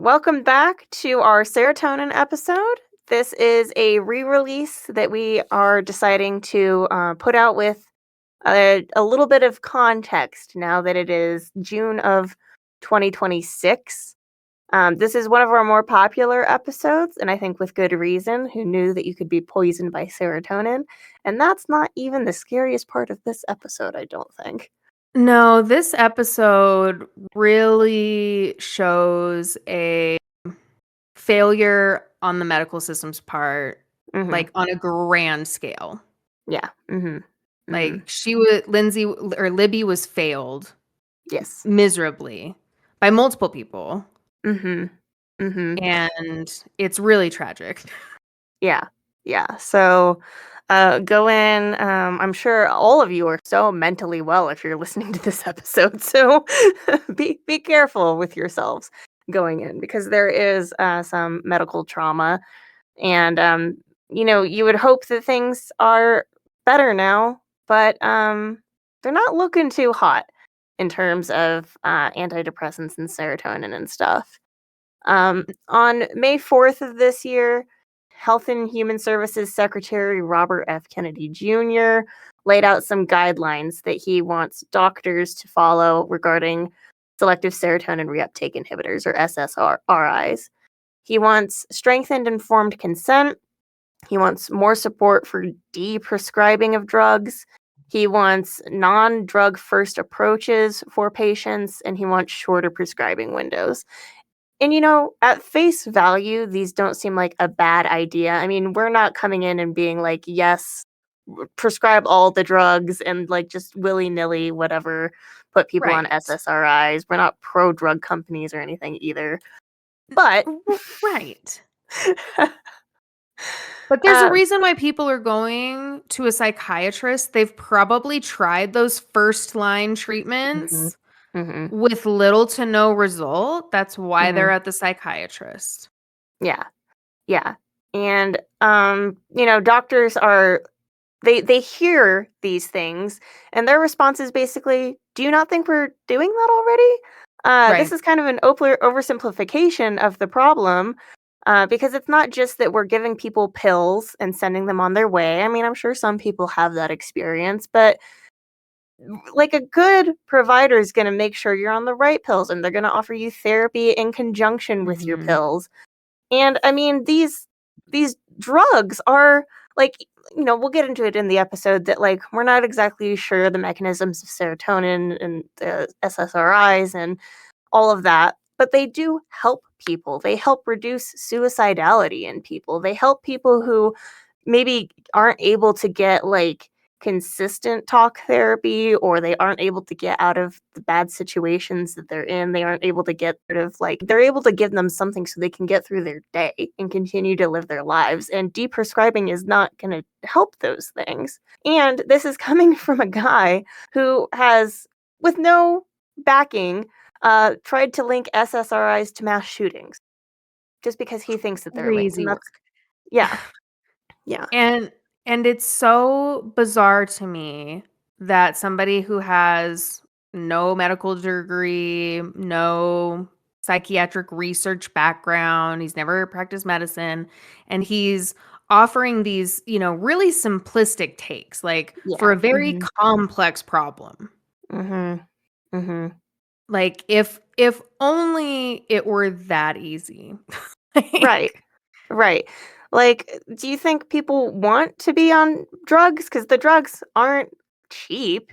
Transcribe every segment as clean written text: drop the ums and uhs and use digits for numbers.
Welcome back to our serotonin episode. This is a re-release that we are deciding to put out with a little bit of context now that it is June of 2026. This is one of our more popular episodes, and I think with good reason. Who knew that you could be poisoned by serotonin? And that's not even the scariest part of this episode, I don't think. No, this episode really shows a failure on the medical system's part, Mm-hmm. like on a grand scale. Yeah. Mm-hmm. Mm-hmm. Like Libby was failed Yes. miserably by multiple people, Mm-hmm. Mm-hmm. and it's really tragic. Yeah. Yeah. So go in. I'm sure all of you are so mentally well if you're listening to this episode. So be careful with yourselves going in because there is some medical trauma. And you would hope that things are better now, but they're not looking too hot in terms of antidepressants and serotonin and stuff. On May 4th of this year, Health and Human Services Secretary Robert F. Kennedy Jr. laid out some guidelines that he wants doctors to follow regarding selective serotonin reuptake inhibitors, or SSRIs. He wants strengthened informed consent. He wants more support for de-prescribing of drugs. He wants non-drug first approaches for patients, and he wants shorter prescribing windows. And at face value, these don't seem like a bad idea. I mean, we're not coming in and being like, yes, prescribe all the drugs and like just willy-nilly whatever, put people on Right. SSRIs. We're not pro drug companies or anything either. But Right. But there's a uh, reason why people are going to a psychiatrist. They've probably tried those first line mhm, treatments mhm, with little to no result. That's why they're mhm. at the psychiatrist. Yeah. Yeah. And doctors are they hear these things and their response is basically, "Do you not think we're doing that already?" This Right. is kind of an oversimplification of the problem, because it's not just that we're giving people pills and sending them on their way. I mean, I'm sure some people have that experience, but like a good provider is going to make sure you're on the right pills and they're going to offer you therapy in conjunction with your Mhm. pills. And I mean, these drugs are like, we'll get into it in the episode that like we're not exactly sure the mechanisms of serotonin and the SSRIs and all of that, but they do help people. They help reduce suicidality in people. They help people who maybe aren't able to get like consistent talk therapy, or they aren't able to get out of the bad situations that they're in. They aren't able to get rid of like they're able to give them something so they can get through their day and continue to live their lives. And deprescribing is not going to help those things. And this is coming from a guy who has, with no backing, tried to link SSRIs to mass shootings just because he thinks that they're linked. And Crazy that's, work. yeah, yeah. And it's so bizarre to me that somebody who has no medical degree, no psychiatric research background, he's never practiced medicine, and he's offering these, really simplistic takes, like for Yeah. a very Mhm. complex problem. Mhm. Mhm. Like if only it were that easy. Right. Like, Right. Like, do you think people want to be on drugs? Because the drugs aren't cheap,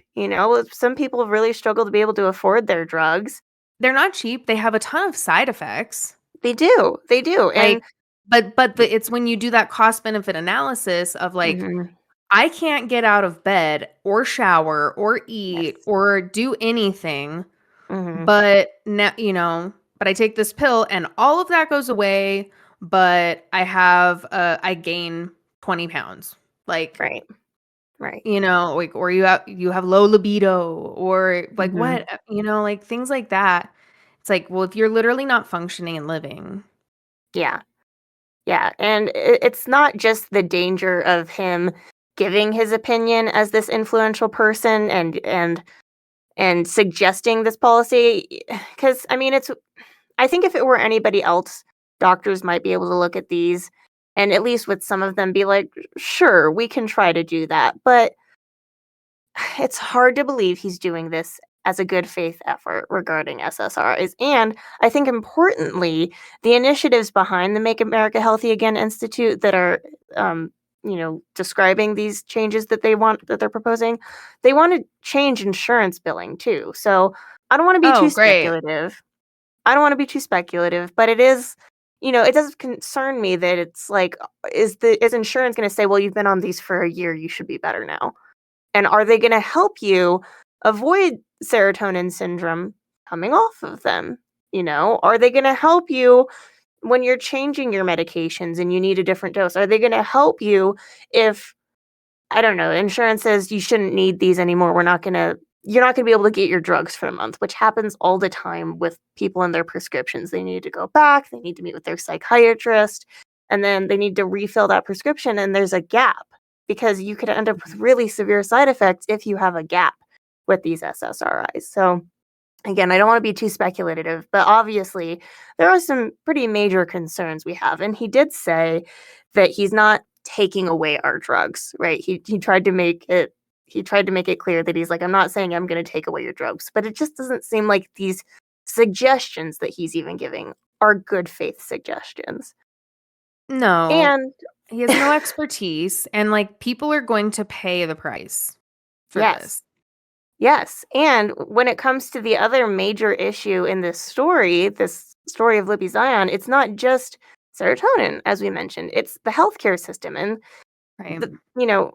Some people really struggle to be able to afford their drugs. they're not cheap. They have a ton of side effects. They do. They do. Like, And it's when you do that cost benefit analysis of like, mhm. I can't get out of bed or shower or eat Yes. or do anything, Mhm. but now, but I take this pill and all of that goes away, but I gain 20 pounds. Like, Right. Right. like, or you have low libido or like Mhm. what, like things like that. It's like, well, if you're literally not functioning and living. Yeah. Yeah, and it's not just the danger of him giving his opinion as this influential person and suggesting this policy, because I mean, I think if it were anybody else, doctors might be able to look at these and at least with some of them be like, "Sure, we can try to do that." But it's hard to believe he's doing this as a good faith effort regarding SSRIs. And I think importantly, the initiatives behind the Make America Healthy Again Institute that are, um, describing these changes that they're proposing, they want to change insurance billing too. So I don't want to be Oh, too great. speculative. I don't want to be too speculative, but it is, it does concern me that it's like, is insurance going to say, well, you've been on these for a year, you should be better now? And are they gonna help you avoid serotonin syndrome coming off of them? Are they gonna help you when you're changing your medications and you need a different dose? Are they gonna help you if, I don't know, insurance says you shouldn't need these anymore, you're not gonna be able to get your drugs for a month, which happens all the time with people and their prescriptions. They need to go back, they need to meet with their psychiatrist, and then they need to refill that prescription, and there's a gap because you could end up with really severe side effects if you have a gap with these SSRIs. So, again, I don't want to be too speculative, but obviously there are some pretty major concerns we have. And he did say that he's not taking away our drugs, right? He tried to make it clear that he's like, I'm not saying I'm going to take away your drugs, but it just doesn't seem like these suggestions that he's even giving are good faith suggestions. No, And he has no expertise, and, like, people are going to pay the price for yes, this. yes. And when it comes to the other major issue in this story of Libby Zion, it's not just serotonin, as we mentioned, it's the healthcare system. And Right. the, you know,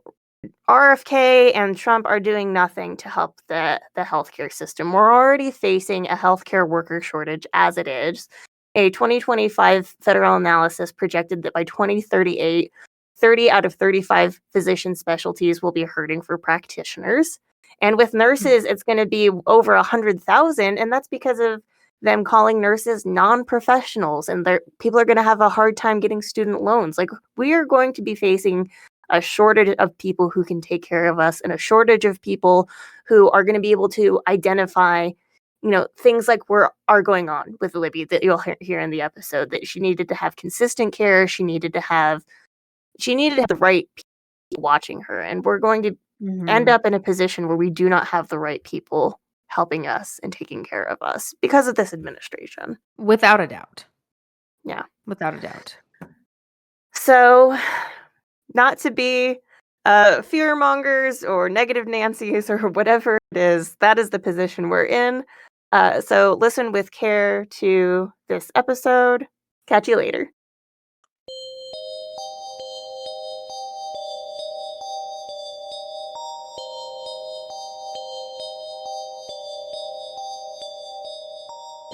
RFK and Trump are doing nothing to help the healthcare system. We're already facing a healthcare worker shortage as it is. A 2025 federal analysis projected that by 2038, 30 out of 35 physician specialties will be hurting for practitioners. And with Mm. nurses, it's going to be over 100,000, and that's because of them calling nurses non-professionals, and people are going to have a hard time getting student loans. Like, we are going to be facing a shortage of people who can take care of us and a shortage of people who are going to be able to identify, things like are going on with Libby that you'll hear in the episode, that she needed to have consistent care. She needed to have the right people watching her. And we're going to end Mhm. up in a position where we do not have the right people helping us and taking care of us because of this administration. Without a doubt. Yeah. Without a doubt. So, not to be fear mongers or negative Nancy's or whatever it is, that is the position we're in. So, listen with care to this episode. Catch you later.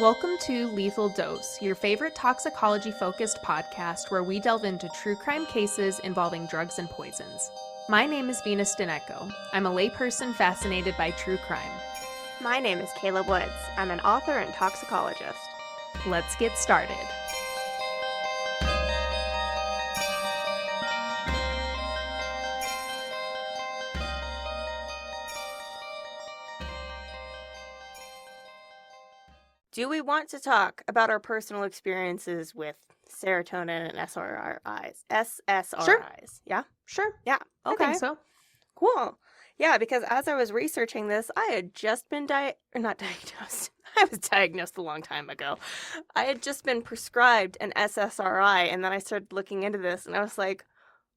Welcome to Lethal Dose, your favorite toxicology-focused podcast where we delve into true crime cases involving drugs and poisons. My name is Venus Dineko. I'm a layperson fascinated by true crime. My name is Kayla Woods. I'm an author and toxicologist. Let's get started. Do we want to talk about our personal experiences with serotonin and SSRIs? SSRIs. Yeah? Sure. Yeah. I Okay. think so. Cool. Yeah, because as I was researching this, I had just been not diagnosed. I was diagnosed a long time ago. I had just been prescribed an SSRI, and then I started looking into this, and I was like,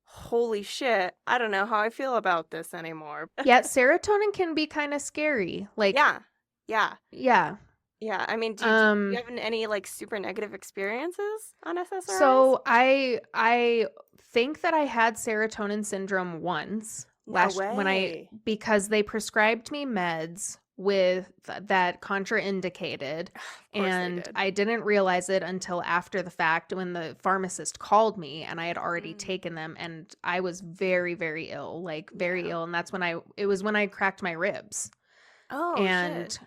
holy shit, I don't know how I feel about this anymore. Yeah, serotonin can be kind of scary. Like, Yeah. Yeah. yeah. Yeah. I mean, do you have any like super negative experiences on SSRIs? So I think that I had serotonin syndrome once No way. because they prescribed me meds with that contraindicated, Of course they and did. I didn't realize it until after the fact when the pharmacist called me and I had already Mm. taken them, and I was very, very ill, like very Yeah. ill, and that's when it was when I cracked my ribs. Oh, And shit.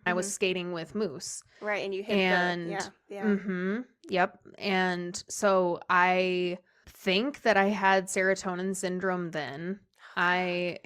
I was Mhm. skating with Moose. Right, and you hit And yeah. yep. And so I think that I had serotonin syndrome then. I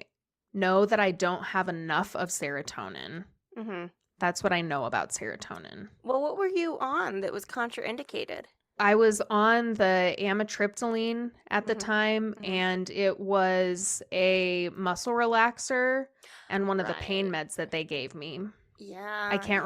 know that I don't have enough of serotonin. Mhm. That's what I know about serotonin. Well, what were you on that was contraindicated? I was on the amitriptyline at the Mhm, time, mhm. and it was a muscle relaxer and one of the pain Right. meds that they gave me. Yeah, yeah. I can't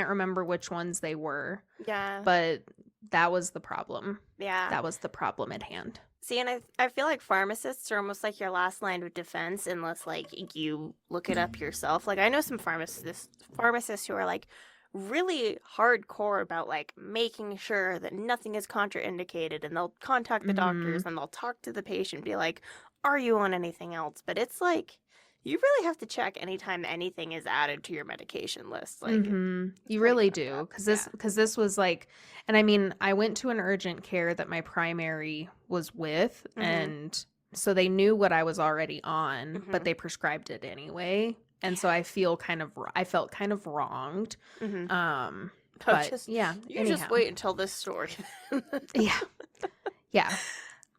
remember which ones they were, Yeah, but that was the problem. yeah. That was the problem at hand. See, and I feel like pharmacists are almost like your last line of defense unless like you look it up yourself. Like I know some pharmacists who are like really hardcore about like making sure that nothing is contraindicated and they'll contact the Mhm. doctors and they'll talk to the patient, be like, "Are you on anything else?" But it's like you really have to check anytime anything is added to your medication list. Like it's You pretty really fucked do, up. because Yeah. this was like, and I mean, I went to an urgent care that my primary was with, Mhm. and so they knew what I was already on, but Mhm. they prescribed it anyway, and so Yeah. I felt kind of wronged. Mhm. Um, Oh, but just yeah, you just anyhow, wait until this story. yeah, yeah.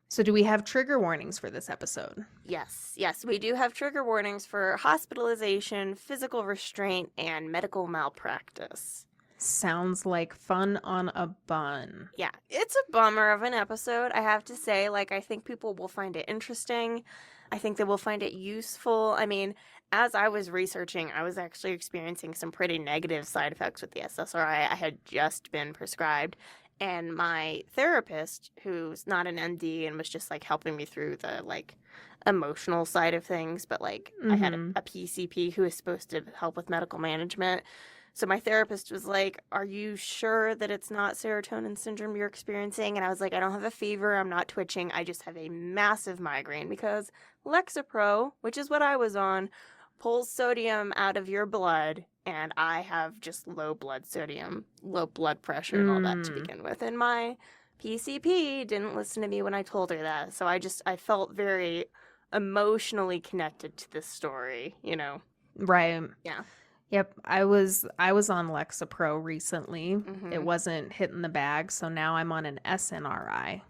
So do we have trigger warnings for this episode? Yes, yes, we do have trigger warnings for hospitalization, physical restraint, and medical malpractice. Sounds like fun on a bun. Yeah, it's a bummer of an episode, I have to say. Like, I think people will find it interesting. I think they will find it useful. I mean, as I was researching, I was actually experiencing some pretty negative side effects with the SSRI I had just been prescribed. And my therapist, who's not an MD and was just like helping me through the like emotional side of things, but like I had Mm-hmm. a PCP who is supposed to help with medical management. So my therapist was like, "Are you sure that it's not serotonin syndrome you're experiencing?" And I was like, "I don't have a fever. I'm not twitching. I just have a massive migraine because Lexapro, which is what I was on, pulls sodium out of your blood. And I have just low blood sodium, low blood pressure, and all that to Mm. begin with. And my PCP didn't listen to me when I told her that. So I felt very emotionally connected to this story, you know? Right. Yeah. Yep, I was on Lexapro recently. It Mm-hmm. wasn't hitting the bag, so now I'm on an SNRI.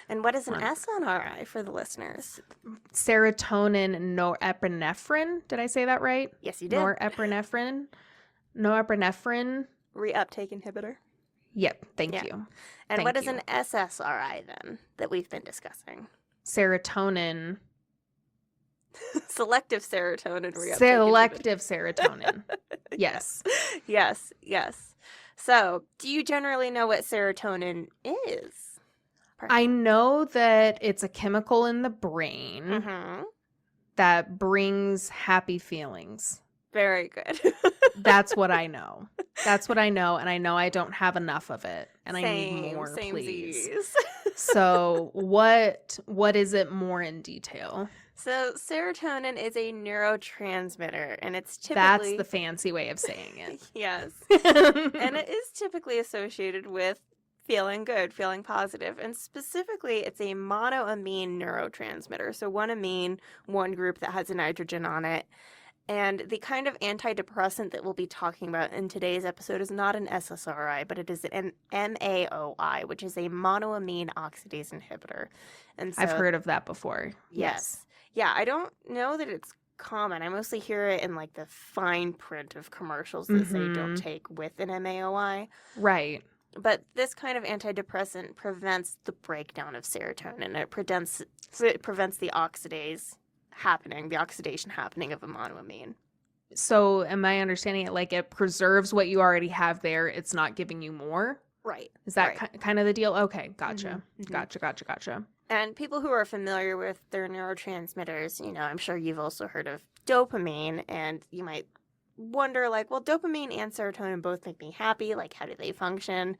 And what is an On SNRI for the listeners? serotonin norepinephrine. Did I say that right? Yes, you did. Norepinephrine. Norepinephrine. Reuptake inhibitor. Yep, thank Yeah. you. And what Thank is you. an SSRI then that we've been discussing? Serotonin. Selective serotonin reuptake inhibitor. Selective serotonin. Yes. Yes, yes. So, do you generally know what serotonin is? I know that it's a chemical in the brain Mm-hmm. that brings happy feelings. Very good. That's what I know. That's what I know, and I know I don't have enough of it, and I need more, please. Samesies. So, what is it more in detail? So, serotonin is a neurotransmitter, and it's That's typically the fancy way of saying yes, it. and it is typically associated with feeling good, feeling positive, and specifically, it's a monoamine neurotransmitter. So, one amine, one group that has a nitrogen on it. And the kind of antidepressant that we'll be talking about in today's episode is not an SSRI, but it is an MAOI, which is a monoamine oxidase inhibitor. And I've so, heard of that before. yes. Yeah, I don't know that it's common. I mostly hear it in like the fine print of commercials that say don't take with an MAOI. Right. But this kind of antidepressant prevents the breakdown of serotonin. It prevents the oxidase happening, the oxidation happening of a monoamine. So, am I understanding it like it preserves what you already have there? It's not giving you more? Right. Is that right. kind of the deal? Okay, gotcha. Mhm. Gotcha. And people who are familiar with their neurotransmitters, I'm sure you've also heard of dopamine, and you might wonder, like, well, dopamine and serotonin both make me happy. Like, how do they function?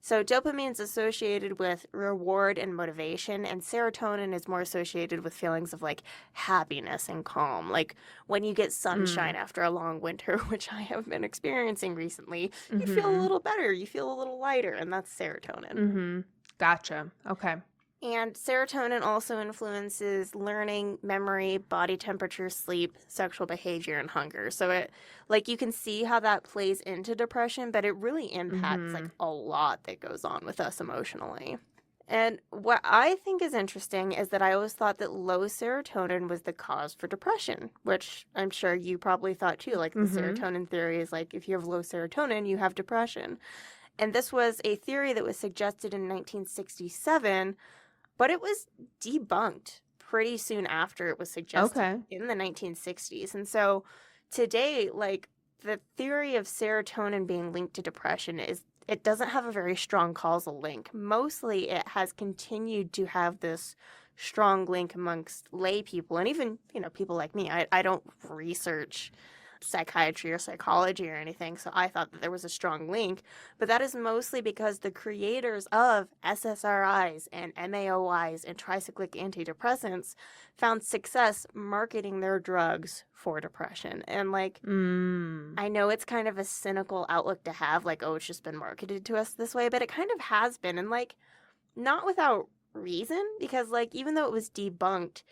So dopamine's associated with reward and motivation, and serotonin is more associated with feelings of like happiness and calm. Like when you get sunshine after a long winter, which I have been experiencing recently, you feel a little better, you feel a little lighter, and that's serotonin. Mm-hmm. Gotcha. Okay. And serotonin also influences learning, memory, body temperature, sleep, sexual behavior, and hunger. So it, like, you can see how that plays into depression, but it really impacts like a lot that goes on with us emotionally. And what I think is interesting is that I always thought that low serotonin was the cause for depression, which I'm sure you probably thought too. Like the Mm-hmm. serotonin theory is like if you have low serotonin, you have depression. And this was a theory that was suggested in 1967, but it was debunked pretty soon after it was suggested Okay. in the 1960s. And so today, like the theory of serotonin being linked to depression is it doesn't have a very strong causal link. Mostly it has continued to have this strong link amongst lay people and even, people like me. I don't research psychiatry or psychology or anything, so I thought that there was a strong link, but that is mostly because the creators of SSRIs and MAOIs and tricyclic antidepressants found success marketing their drugs for depression. And like, Mm. I know it's kind of a cynical outlook to have, like, oh, it's just been marketed to us this way, but it kind of has been, and like, not without reason, because like, even though it was debunked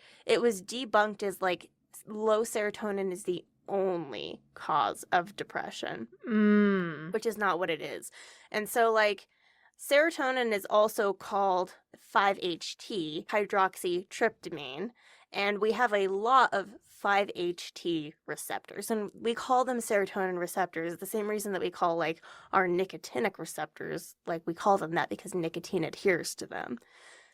as like low serotonin is the only cause of depression, Mm. which is not what it is. And so, like, serotonin is also called 5-HT, hydroxytryptamine, and we have a lot of 5-HT receptors, and we call them serotonin receptors the same reason that we call, like, our nicotinic receptors, like, we call them that because nicotine adheres to them.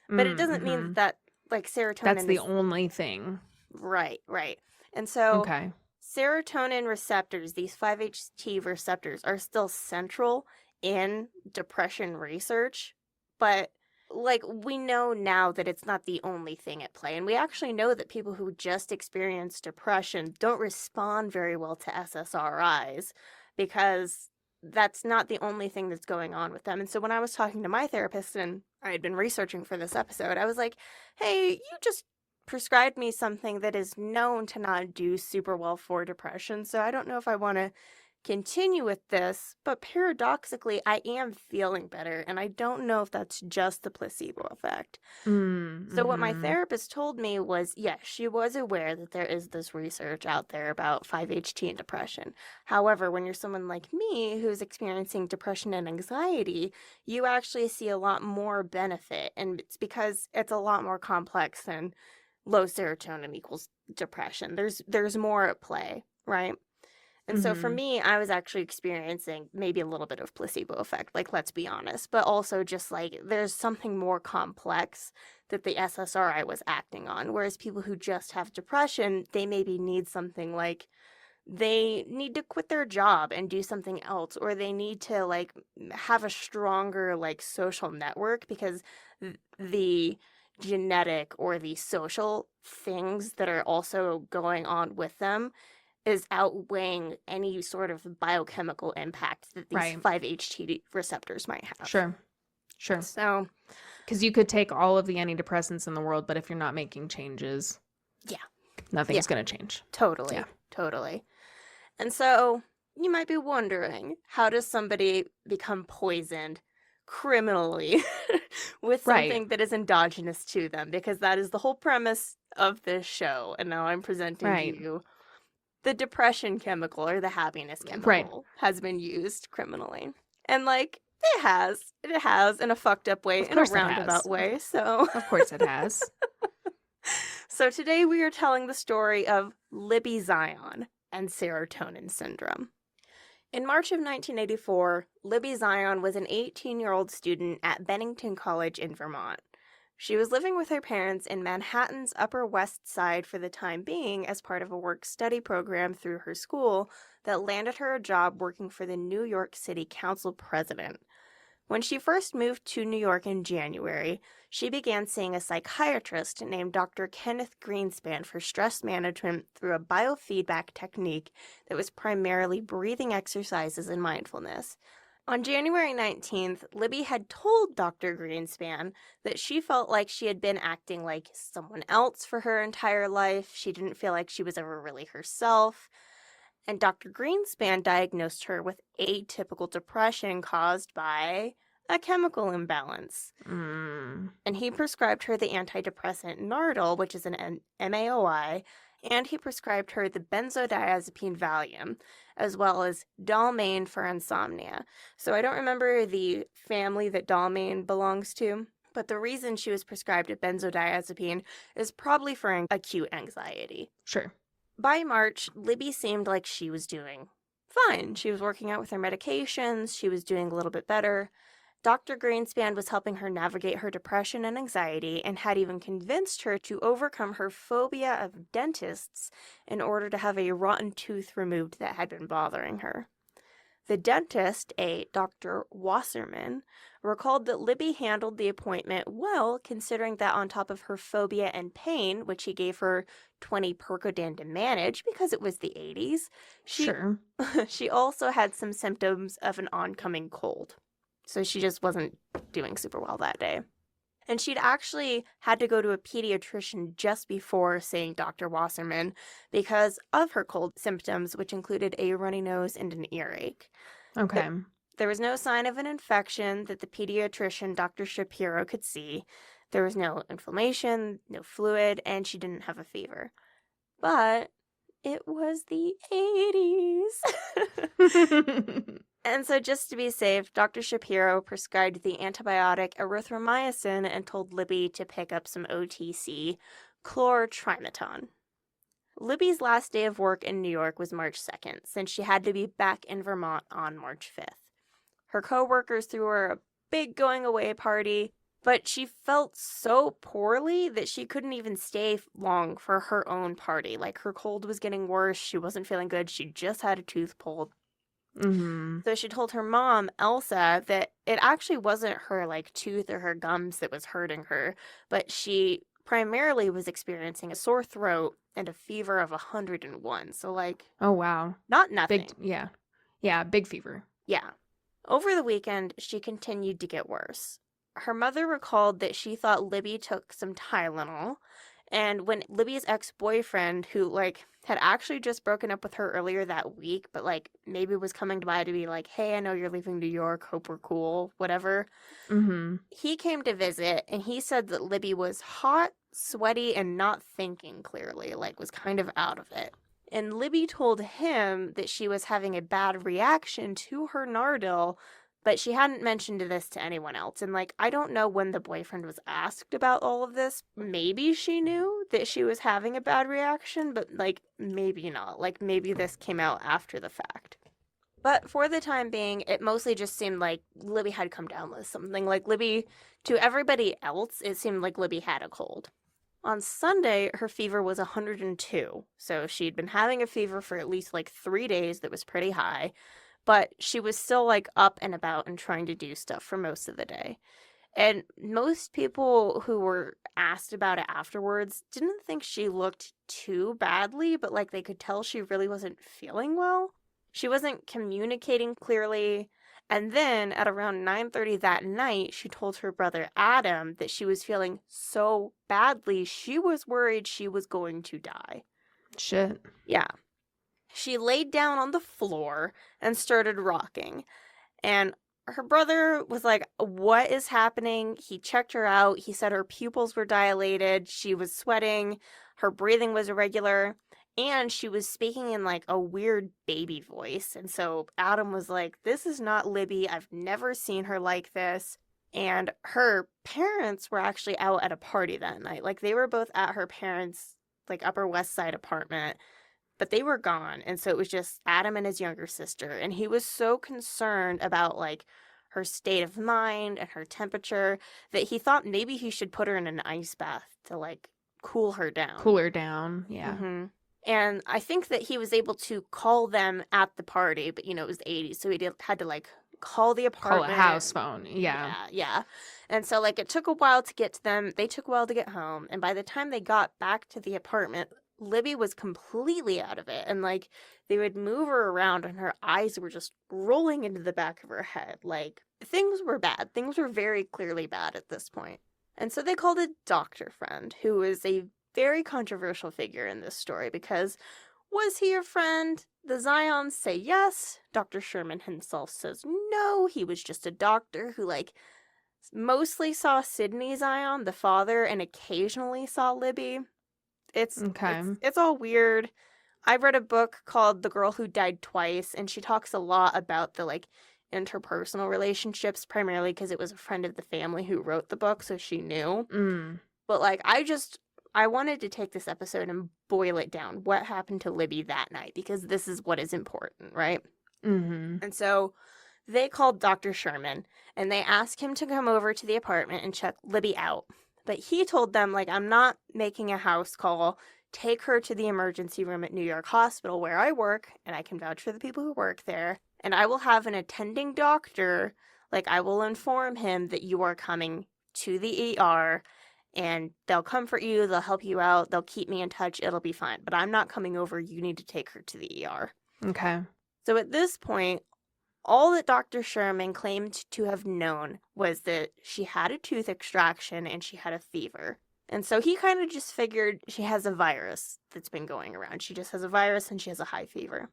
But it doesn't mean Mm-hmm. that, like, That's serotonin the is... only thing. Right, right. And so Okay. serotonin receptors, these 5-HT receptors, are still central in depression research, but like we know now that it's not the only thing at play. And we actually know that people who just experience depression don't respond very well to SSRIs because that's not the only thing that's going on with them. And so when I was talking to my therapist and I had been researching for this episode, I was like, hey, you just prescribed me something that is known to not do super well for depression. So I don't know if I want to continue with this, but paradoxically, I am feeling better. And I don't know if that's just the placebo effect. So what my Mm-hmm. therapist told me was, yes, she was aware that there is this research out there about 5-HT and depression. However, when you're someone like me who's experiencing depression and anxiety, you actually see a lot more benefit. And it's because it's a lot more complex than low serotonin equals depression. There's more at play, right? And so for Mm-hmm. me, I was actually experiencing maybe a little bit of placebo effect, like let's be honest, but also just like there's something more complex that the SSRI was acting on. Whereas people who just have depression, they maybe need something like they need to quit their job and do something else, or they need to like have a stronger like social network because the genetic or the social things that are also going on with them is outweighing any sort of biochemical impact that these Right. 5-HT receptors might have. Sure. Sure. So, Because you could take all of the antidepressants in the world, but if you're not making changes, yeah, nothing's going to change. totally, Yeah. totally. And so you might be wondering, how does somebody become poisoned criminally with Right. something that is endogenous to them? Because that is the whole premise of this show. And now I'm presenting to Right. you the depression chemical or the happiness Right. chemical has been used criminally. And like it has in a fucked up way, Of in a course it roundabout has. way. So Of course it has. so today we are telling the story of Libby Zion and serotonin syndrome. In March of 1984, Libby Zion was an 18-year-old student at Bennington College in Vermont. She was living with her parents in Manhattan's Upper West Side for the time being as part of a work-study program through her school that landed her a job working for the New York City Council president. When she first moved to New York in January, she began seeing a psychiatrist named Dr. Kenneth Greenspan for stress management through a biofeedback technique that was primarily breathing exercises and mindfulness. On January 19th, Libby had told Dr. Greenspan that she felt like she had been acting like someone else for her entire life. She didn't feel like she was ever really herself. And Dr. Greenspan diagnosed her with atypical depression caused by a chemical imbalance. Mm. And he prescribed her the antidepressant Nardil, which is an MAOI, and he prescribed her the benzodiazepine Valium, as well as Dalmane for insomnia. So I don't remember the family that Dalmane belongs to. But the reason she was prescribed a benzodiazepine is probably for acute anxiety. Sure. By March, Libby seemed like she was doing fine. She was working out with her medications, she was doing a little bit better. Dr. Greenspan was helping her navigate her depression and anxiety and had even convinced her to overcome her phobia of dentists in order to have a rotten tooth removed that had been bothering her. The dentist, a Dr. Wasserman, recalled that Libby handled the appointment well, considering that on top of her phobia and pain, which he gave her 20 Percodan to manage because it was the 80s, Sure. she also had some symptoms of an oncoming cold. So she just wasn't doing super well that day. And she'd actually had to go to a pediatrician just before seeing Dr. Wasserman because of her cold symptoms, which included a runny nose and an earache. Okay. There was no sign of an infection that the pediatrician, Dr. Shapiro, could see. There was no inflammation, no fluid, and she didn't have a fever. But it was the 80s. And so just to be safe, Dr. Shapiro prescribed the antibiotic erythromycin and told Libby to pick up some OTC chlortrimeton. Libby's last day of work in New York was March 2nd, since she had to be back in Vermont on March 5th. Her coworkers threw her a big going-away party, but she felt so poorly that she couldn't even stay long for her own party. Like, her cold was getting worse, she wasn't feeling good, she just had a tooth pulled. Mm-hmm. So she told her mom, Elsa, that it actually wasn't her, like, tooth or her gums that was hurting her, but she primarily was experiencing a sore throat and a fever of 101. So, like, Oh, wow. not nothing. Yeah, big fever. Yeah. Over the weekend, she continued to get worse. Her mother recalled that she thought Libby took some Tylenol, and when Libby's ex-boyfriend, who, like, had actually just broken up with her earlier that week, but, like, maybe was coming by to be like, hey, I know you're leaving New York, hope we're cool, whatever. Mm-hmm. He came to visit, and he said that Libby was hot, sweaty, and not thinking clearly, like, was kind of out of it. And Libby told him that she was having a bad reaction to her Nardil, but she hadn't mentioned this to anyone else. And, like, I don't know when the boyfriend was asked about all of this. Maybe she knew that she was having a bad reaction, but, like, maybe not. Like, maybe this came out after the fact. But for the time being, it mostly just seemed like Libby had come down with something. Like, Libby, to everybody else, it seemed like Libby had a cold. On Sunday, her fever was 102, so she'd been having a fever for at least, like, 3 days that was pretty high, but she was still, like, up and about and trying to do stuff for most of the day. And most people who were asked about it afterwards didn't think she looked too badly, but, like, they could tell she really wasn't feeling well. She wasn't communicating clearly. And then at around 9:30 that night, she told her brother Adam that she was feeling so badly, she was worried she was going to die. Shit. Yeah. She laid down on the floor and started rocking. And her brother was like, what is happening? He checked her out. He said her pupils were dilated. She was sweating. Her breathing was irregular. And she was speaking in, like, a weird baby voice. And so Adam was like, this is not Libby. I've never seen her like this. And her parents were actually out at a party that night. Like, they were both at her parents' like Upper West Side apartment, but they were gone. And so it was just Adam and his younger sister. And he was so concerned about, like, her state of mind and her temperature that he thought maybe he should put her in an ice bath to, like, cool her down. Cool her down, yeah. Mm-hmm. And I think that he was able to call them at the party, but, you know, it was the 80s, so he had to, like, call the apartment. Call a house phone, yeah. Yeah. And so, like, it took a while to get to them. They took a while to get home. And by the time they got back to the apartment, Libby was completely out of it. And, like, they would move her around and her eyes were just rolling into the back of her head. Like, things were bad. Things were very clearly bad at this point. And so they called a doctor friend who is a very controversial figure in this story because was he a friend? The Zions say yes. Dr. Sherman himself says no. He was just a doctor who, like, mostly saw Sidney Zion, the father, and occasionally saw Libby. It's all weird. I read a book called The Girl Who Died Twice, and she talks a lot about the, like, interpersonal relationships, primarily because it was a friend of the family who wrote the book, so she knew. But, like, I wanted to take this episode and boil it down. What happened to Libby that night? Because this is what is important, right? And so they called Dr. Sherman, and they asked him to come over to the apartment and check Libby out. But he told them, like, I'm not making a house call. Take her to the emergency room at New York Hospital where I work, and I can vouch for the people who work there. And I will have an attending doctor, like, I will inform him that you are coming to the ER, and they'll comfort you, they'll help you out, they'll keep me in touch, it'll be fine. But I'm not coming over, you need to take her to the ER. Okay. So at this point, all that Dr. Sherman claimed to have known was that she had a tooth extraction and she had a fever. And so he kind of just figured she has a virus that's been going around. She just has a virus and she has a high fever.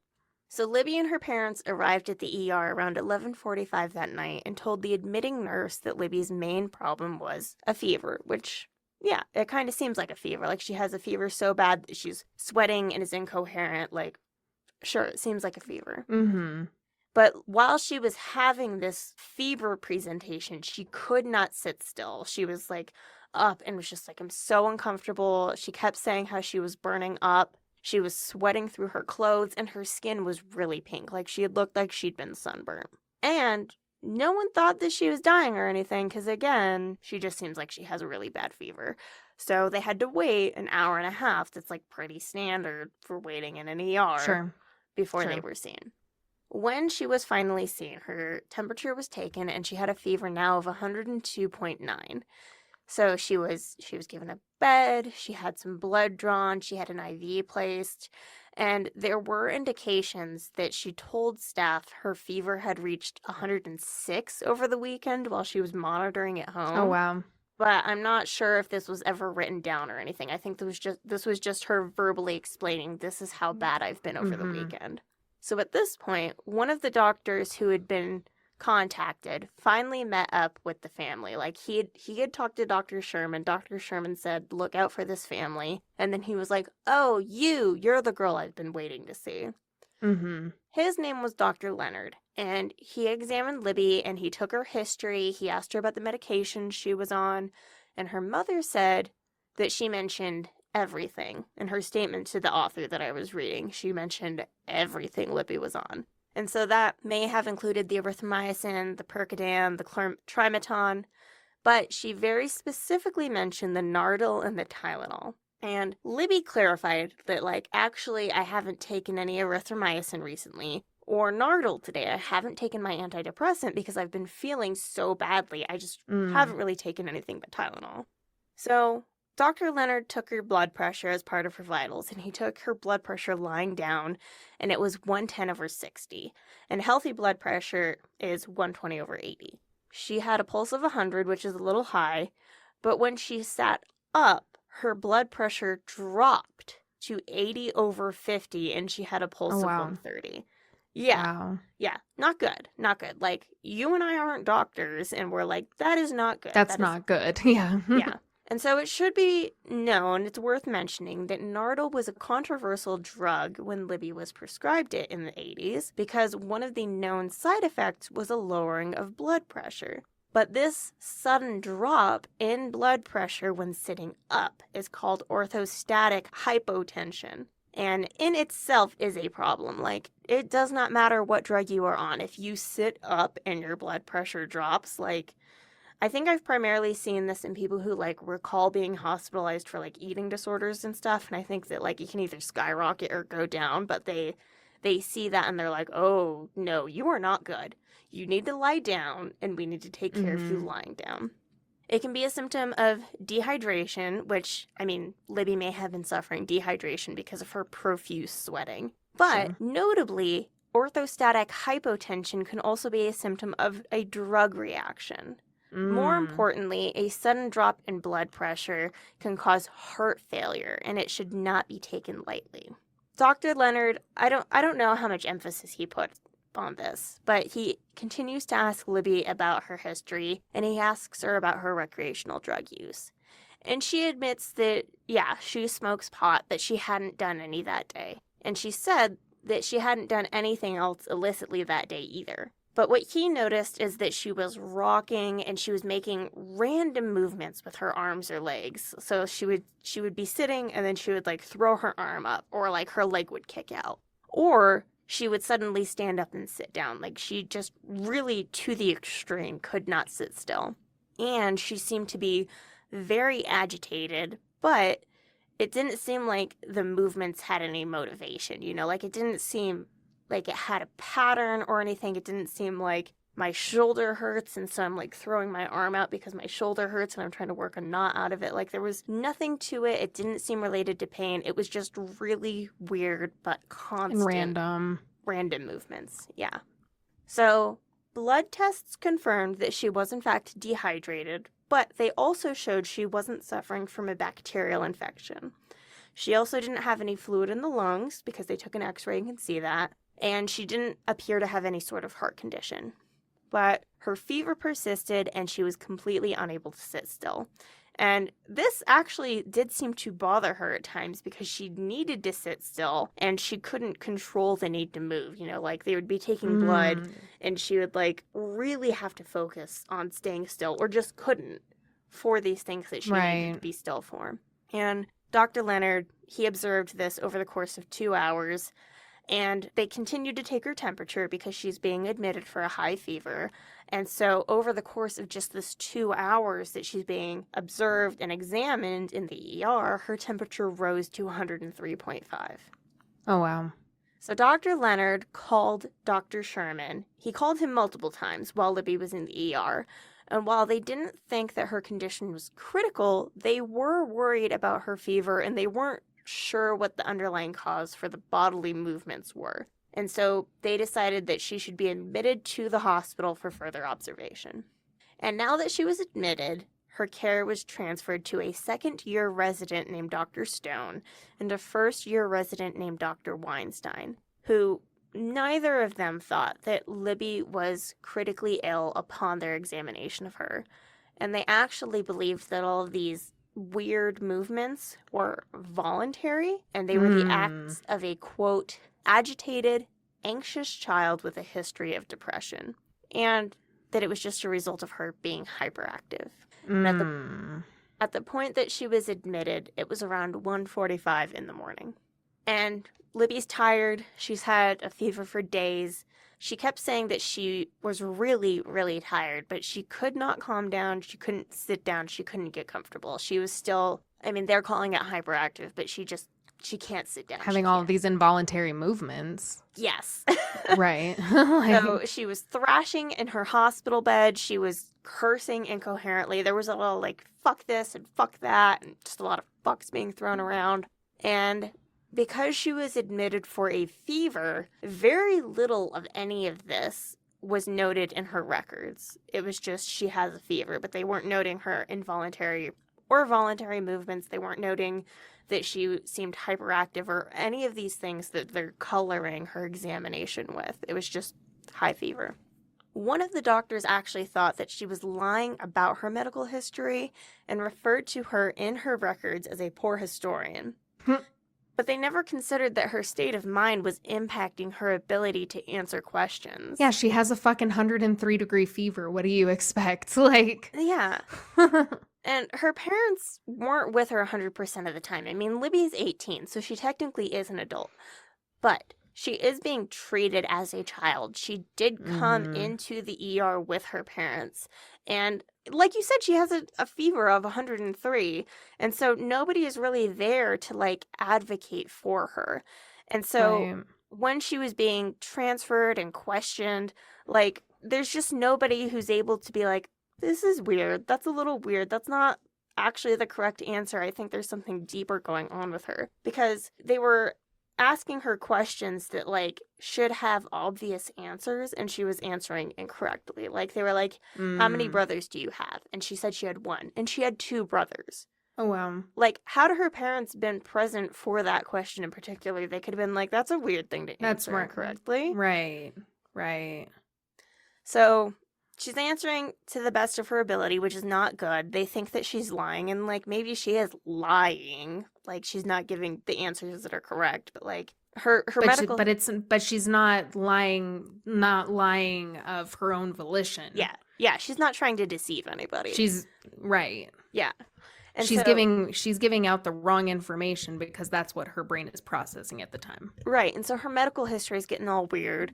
So Libby and her parents arrived at the ER around 11:45 that night and told the admitting nurse that Libby's main problem was a fever, which, yeah, it kind of seems like a fever. Like, she has a fever so bad that she's sweating and is incoherent. Like, sure, it seems like a fever. But while she was having this fever presentation, she could not sit still. She was, like, up and was just like, I'm so uncomfortable. She kept saying how she was burning up. She was sweating through her clothes, and her skin was really pink. Like, she had looked like she'd been sunburnt. And no one thought that she was dying or anything, because, again, she just seems like she has a really bad fever. So they had to wait an hour and a half. That's, like, pretty standard for waiting in an ER before they were seen. When she was finally seen, her temperature was taken, and she had a fever now of 102.9. So she was given a bed, she had some blood drawn, she had an IV placed, and there were indications that she told staff her fever had reached 106 over the weekend while she was monitoring at home. Oh, wow. But I'm not sure if this was ever written down or anything. I think this was just her verbally explaining, this is how bad I've been over the weekend. So at this point, one of the doctors who had been contacted finally met up with the family. Like, he had talked to Dr. Sherman. Dr. Sherman said, look out for this family. And then he was like, oh, you're the girl I've been waiting to see. His name was Dr. Leonard, and he examined Libby, and he took her history. He asked her about the medication she was on, and her mother said that she mentioned everything. In her statement to the author that I was reading, she mentioned everything Libby was on. And so that may have included the erythromycin, the Percodan, the Trimeton, but she very specifically mentioned the Nardil and the Tylenol. And Libby clarified that, like, actually, I haven't taken any erythromycin recently, or Nardil today. I haven't taken my antidepressant because I've been feeling so badly. I just haven't really taken anything but Tylenol. So Dr. Leonard took her blood pressure as part of her vitals, and he took her blood pressure lying down, and it was 110/60. And healthy blood pressure is 120/80. She had a pulse of 100, which is a little high, but when she sat up, her blood pressure dropped to 80/50, and she had a pulse of 130. Yeah. Yeah. Not good. Not good. Like, you and I aren't doctors, and we're like, that is not good. That's not good. Yeah. Yeah. And so it should be known, it's worth mentioning, that Nardil was a controversial drug when Libby was prescribed it in the 80s because one of the known side effects was a lowering of blood pressure. But this sudden drop in blood pressure when sitting up is called orthostatic hypotension, and in itself is a problem. Like, it does not matter what drug you are on. If you sit up and your blood pressure drops, like, I think I've primarily seen this in people who, like, recall being hospitalized for, like, eating disorders and stuff, and I think that, like, you can either skyrocket or go down, but they see that and they're like, oh, no, you are not good. You need to lie down, and we need to take care of you lying down. It can be a symptom of dehydration, which, I mean, Libby may have been suffering dehydration because of her profuse sweating. But notably, orthostatic hypotension can also be a symptom of a drug reaction. More importantly, a sudden drop in blood pressure can cause heart failure, and it should not be taken lightly. Dr. Leonard, I don't know how much emphasis he put on this, but he continues to ask Libby about her history, and he asks her about her recreational drug use. And she admits that, yeah, she smokes pot, but she hadn't done any that day. And she said that she hadn't done anything else illicitly that day either. But what he noticed is that she was rocking and she was making random movements with her arms or legs. So she would be sitting and then she would like throw her arm up, or like her leg would kick out. Or she would suddenly stand up and sit down. Like she just really, to the extreme, could not sit still. And she seemed to be very agitated, but it didn't seem like the movements had any motivation, like it didn't seem like it had a pattern or anything. It didn't seem like my shoulder hurts and so I'm like throwing my arm out because my shoulder hurts and I'm trying to work a knot out of it. Like there was nothing to it. It didn't seem related to pain. It was just really weird but constant And random movements. Yeah. So blood tests confirmed that she was in fact dehydrated, but they also showed she wasn't suffering from a bacterial infection. She also didn't have any fluid in the lungs because they took an x-ray and can see that, and she didn't appear to have any sort of heart condition. But her fever persisted and she was completely unable to sit still. And this actually did seem to bother her at times because she needed to sit still and she couldn't control the need to move. Like they would be taking blood and she would like really have to focus on staying still, or just couldn't, for these things that she needed to be still for. And Dr. Leonard, he observed this over the course of 2 hours, and they continued to take her temperature because she's being admitted for a high fever. And so over the course of just this 2 hours that she's being observed and examined in the ER, her temperature rose to 103.5. Oh, wow. So Dr. Leonard called Dr. Sherman. He called him multiple times while Libby was in the ER. And while they didn't think that her condition was critical, they were worried about her fever and they weren't sure what the underlying cause for the bodily movements were. And so they decided that she should be admitted to the hospital for further observation. And now that she was admitted, her care was transferred to a second-year resident named Dr. Stone and a first-year resident named Dr. Weinstein, who neither of them thought that Libby was critically ill upon their examination of her. And they actually believed that all of these weird movements were voluntary, and they were the acts of a, quote, agitated, anxious child with a history of depression, and that it was just a result of her being hyperactive. And at the point that she was admitted, it was around 1:45 in the morning. And Libby's tired. She's had a fever for days. She kept saying that she was really, really tired, but she could not calm down. She couldn't sit down. She couldn't get comfortable. She was still, they're calling it hyperactive, but she can't sit down. Having all of these involuntary movements. Yes. Right. So she was thrashing in her hospital bed. She was cursing incoherently. There was a little like, fuck this and fuck that, and just a lot of fucks being thrown around. And because she was admitted for a fever, very little of any of this was noted in her records. It was just she has a fever, but they weren't noting her involuntary or voluntary movements. They weren't noting that she seemed hyperactive or any of these things that they're coloring her examination with. It was just high fever. One of the doctors actually thought that she was lying about her medical history and referred to her in her records as a poor historian. But they never considered that her state of mind was impacting her ability to answer questions. Yeah, she has a fucking 103-degree fever. What do you expect? Like, yeah. And her parents weren't with her 100% of the time. Libby's 18, so she technically is an adult. But she is being treated as a child. She did come into the ER with her parents. And like you said, she has a fever of 103. And so nobody is really there to advocate for her. And so when she was being transferred and questioned, there's just nobody who's able to be like, this is weird. That's a little weird. That's not actually the correct answer. I think there's something deeper going on with her. Because they were asking her questions that should have obvious answers, and she was answering incorrectly. They were like, how many brothers do you have? And she said she had one, and she had two brothers. Oh, wow. Had her parents been present for that question in particular, they could have been like, that's a weird thing to answer incorrectly. Right. So she's answering to the best of her ability, which is not good. They think that she's lying, and maybe she is lying. She's not giving the answers that are correct, but Her medical. But she's not lying of her own volition. Yeah, she's not trying to deceive anybody. She's right. Yeah. And She's so giving out the wrong information because that's what her brain is processing at the time. right, and so her medical history is getting all weird.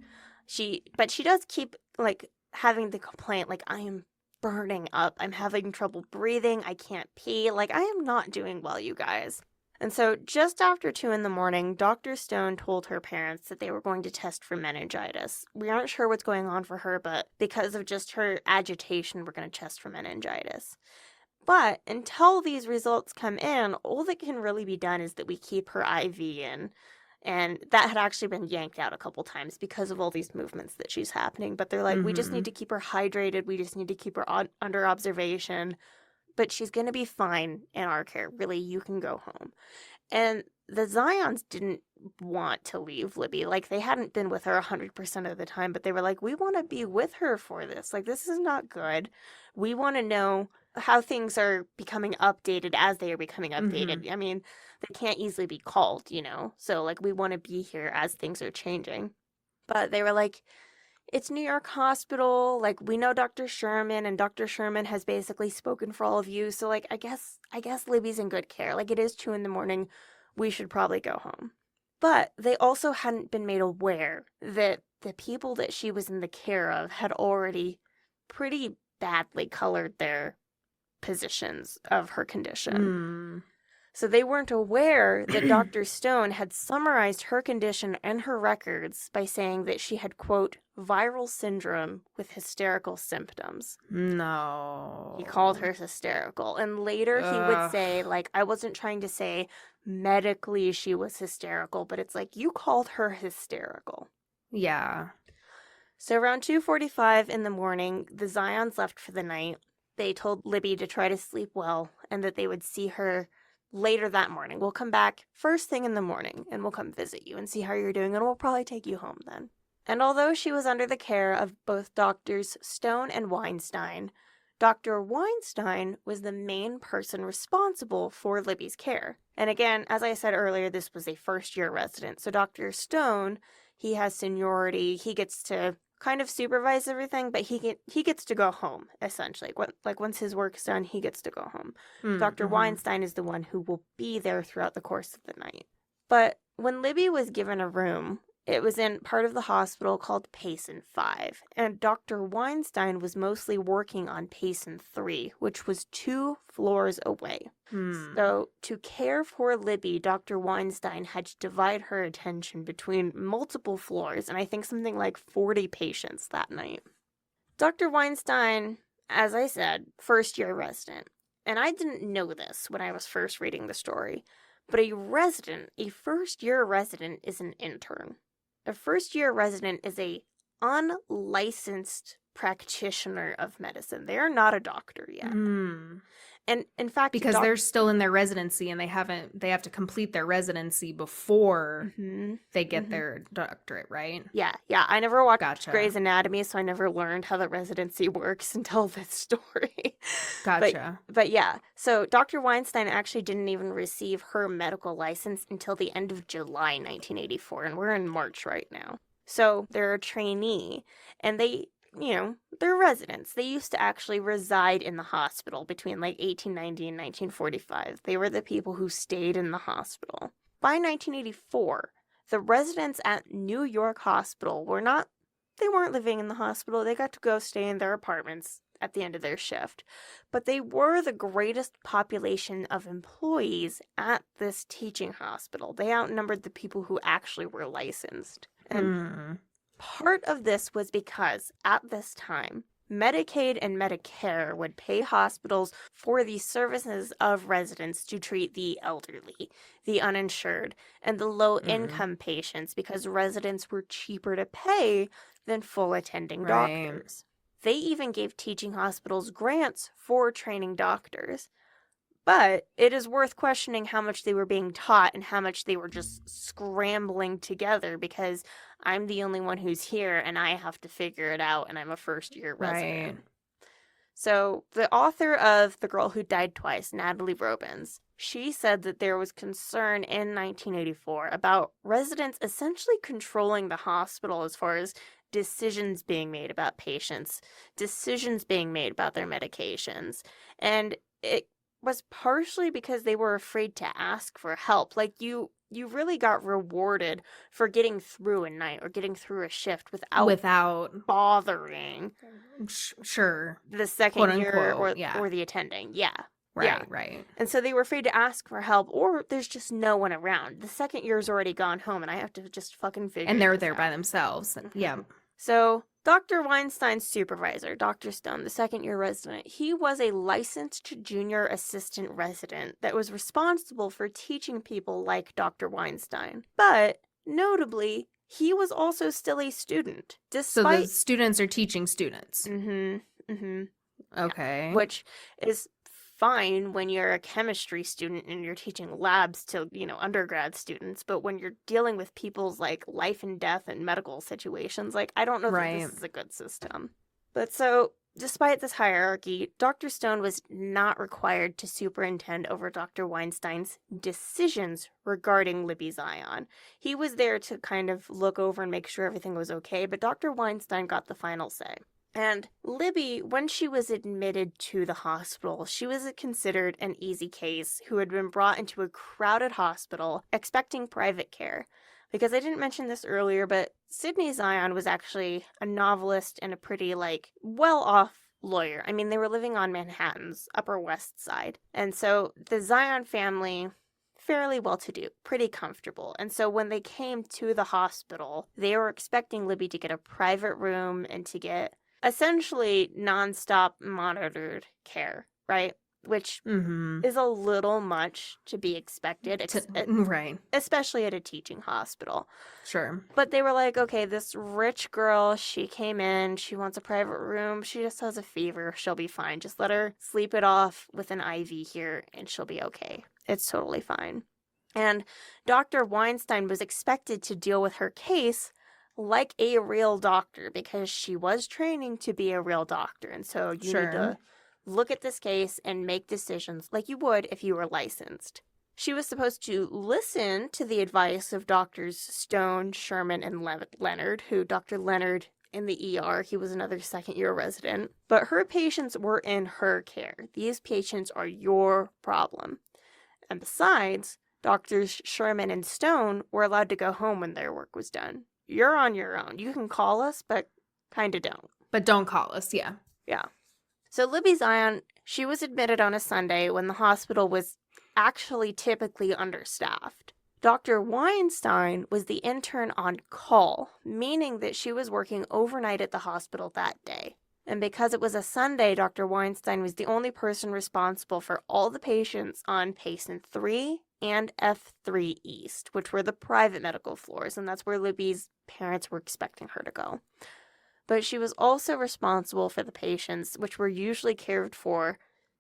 But she does keep like having the complaint like I am burning up. I'm having trouble breathing. I can't pee. Like I am not doing well, you guys. And so just after 2 a.m, Dr. Stone told her parents that they were going to test for meningitis. We aren't sure what's going on for her, but because of just her agitation, we're going to test for meningitis. But until these results come in, all that can really be done is that we keep her IV in. And that had actually been yanked out a couple times because of all these movements that she's happening. But they're like, we just need to keep her hydrated. We just need to keep her under observation. But she's going to be fine in our care. Really, you can go home. And the Zions didn't want to leave Libby. Like, they hadn't been with her 100% of the time, but they were like, we want to be with her for this. Like, this is not good. We want to know how things are becoming updated as they are becoming updated. I mean, they can't easily be called, you know? So, like, we want to be here as things are changing. But they were like, it's New York Hospital. Like, we know Dr. Sherman, and Dr. Sherman has basically spoken for all of you. So, like, I guess Libby's in good care. Like, it is 2 a.m. We should probably go home. But they also hadn't been made aware that the people that she was in the care of had already pretty badly colored their positions of her condition. So they weren't aware that Dr. Stone had summarized her condition and her records by saying that she had, quote, viral syndrome with hysterical symptoms. No. He called her hysterical. And later he would say, like, I wasn't trying to say medically she was hysterical, but it's like, you called her hysterical. Yeah. So around 2:45 in the morning, the Zions left for the night. They told Libby to try to sleep well and that they would see her later that morning. We'll come back first thing in the morning and we'll come visit you and see how you're doing, and we'll probably take you home then. And although she was under the care of both doctors Stone and Weinstein, Dr. Weinstein was the main person responsible for Libby's care. And again, as I said earlier, this was a first-year resident. So Dr. Stone, he has seniority. He gets to kind of supervise everything, but he gets to go home, essentially. Like once his work's done, he gets to go home. Dr. Weinstein is the one who will be there throughout the course of the night. But when Libby was given a room, it was in part of the hospital called Payson 5, and Dr. Weinstein was mostly working on Payson 3, which was 2 floors away. So to care for Libby, Dr. Weinstein had to divide her attention between multiple floors, and I think something like 40 patients that night. Dr. Weinstein, as I said, first-year resident, and I didn't know this when I was first reading the story, but a first-year resident is an intern. A first-year resident is a unlicensed practitioner of medicine. They are not a doctor yet. And in fact, because they're still in their residency and they have to complete their residency before they get their doctorate, right? Yeah. I never watched Grey's Anatomy, so I never learned how the residency works until this story. Gotcha. But yeah, so Dr. Weinstein actually didn't even receive her medical license until the end of July 1984, and we're in March right now. So they're a trainee, and they're residents. They used to actually reside in the hospital between like 1890 and 1945. They were the people who stayed in the hospital. By 1984, the residents at New York Hospital they weren't living in the hospital. They got to go stay in their apartments at the end of their shift. But they were the greatest population of employees at this teaching hospital. They outnumbered the people who actually were licensed. And part of this was because at this time, Medicaid and Medicare would pay hospitals for the services of residents to treat the elderly, the uninsured, and the low-income patients because residents were cheaper to pay than full attending doctors. They even gave teaching hospitals grants for training doctors. But it is worth questioning how much they were being taught and how much they were just scrambling together because I'm the only one who's here and I have to figure it out and I'm a first-year resident. So the author of The Girl Who Died Twice, Natalie Robins, she said that there was concern in 1984 about residents essentially controlling the hospital as far as decisions being made about patients, decisions being made about their medications. And it was partially because they were afraid to ask for help. Like you really got rewarded for getting through a night or getting through a shift without bothering sure, the second quote year unquote, yeah, or the attending. Yeah. Yeah. right. And so they were afraid to ask for help, or there's just no one around. The second year's already gone home, and I have to just fucking figure And they're this there by out. themselves. Yeah. So Dr. Weinstein's supervisor, Dr. Stone, the second year resident, he was a licensed junior assistant resident that was responsible for teaching people like Dr. Weinstein. But notably, he was also still a student, So the despite students are teaching students. Okay. Yeah, which is fine when you're a chemistry student and you're teaching labs to, undergrad students, but when you're dealing with people's like life and death and medical situations, like I don't know that this is a good system. But so, despite this hierarchy, Dr. Stone was not required to superintend over Dr. Weinstein's decisions regarding Libby Zion. He was there to kind of look over and make sure everything was okay, but Dr. Weinstein got the final say. And Libby, when she was admitted to the hospital, she was considered an easy case who had been brought into a crowded hospital expecting private care. Because I didn't mention this earlier, but Sydney Zion was actually a novelist and a pretty, well-off lawyer. I mean, they were living on Manhattan's Upper West Side. And so the Zion family, fairly well-to-do, pretty comfortable. And so when they came to the hospital, they were expecting Libby to get a private room and to get essentially nonstop monitored care, right? Which is a little much to be expected, right? Especially at a teaching hospital. Sure. But they were like, okay, this rich girl, she came in, she wants a private room, she just has a fever, she'll be fine. Just let her sleep it off with an IV here, and she'll be okay. It's totally fine. And Dr. Weinstein was expected to deal with her case like a real doctor because she was training to be a real doctor. And so you need to look at this case and make decisions like you would if you were licensed. She was supposed to listen to the advice of Doctors Stone, Sherman, and Leonard, who Dr. Leonard in the ER, he was another second-year resident. But her patients were in her care. These patients are your problem. And besides, Doctors Sherman and Stone were allowed to go home when their work was done. You're on your own. You can call us, but kind of don't. But don't call us, yeah. Yeah. So Libby Zion, she was admitted on a Sunday when the hospital was actually typically understaffed. Dr. Weinstein was the intern on call, meaning that she was working overnight at the hospital that day. And because it was a Sunday, Dr. Weinstein was the only person responsible for all the patients on patient 3 and F3 East, which were the private medical floors, and that's where Libby's parents were expecting her to go. But she was also responsible for the patients, which were usually cared for,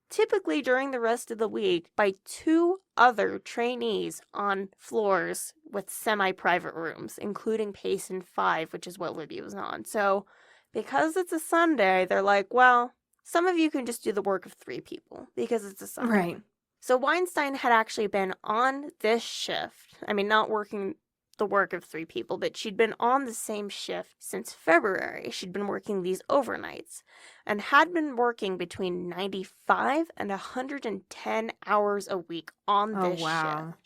typically during the rest of the week, by 2 other trainees on floors with semi-private rooms, including patient 5, which is what Libby was on. So, because it's a Sunday, they're like, well, some of you can just do the work of 3 people, because it's a Sunday. Right. So Weinstein had actually been on this shift. I mean, not working the work of 3 people, but she'd been on the same shift since February. She'd been working these overnights and had been working between 95 and 110 hours a week on this shift.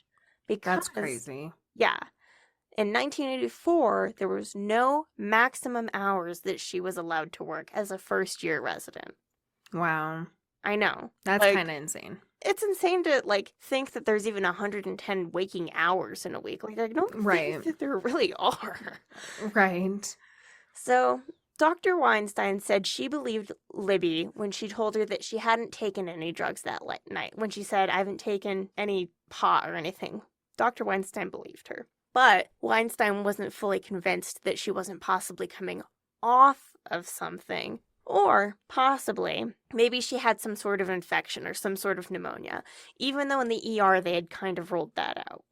Because, that's crazy. Yeah. In 1984, there was no maximum hours that she was allowed to work as a first-year resident. Wow. I know. That's kind of insane. It's insane to, think that there's even 110 waking hours in a week. I don't think that there really are. Right. So, Dr. Weinstein said she believed Libby when she told her that she hadn't taken any drugs that night. When she said, I haven't taken any pot or anything, Dr. Weinstein believed her. But Weinstein wasn't fully convinced that she wasn't possibly coming off of something. Or, possibly, maybe she had some sort of infection or some sort of pneumonia, even though in the ER they had kind of ruled that out.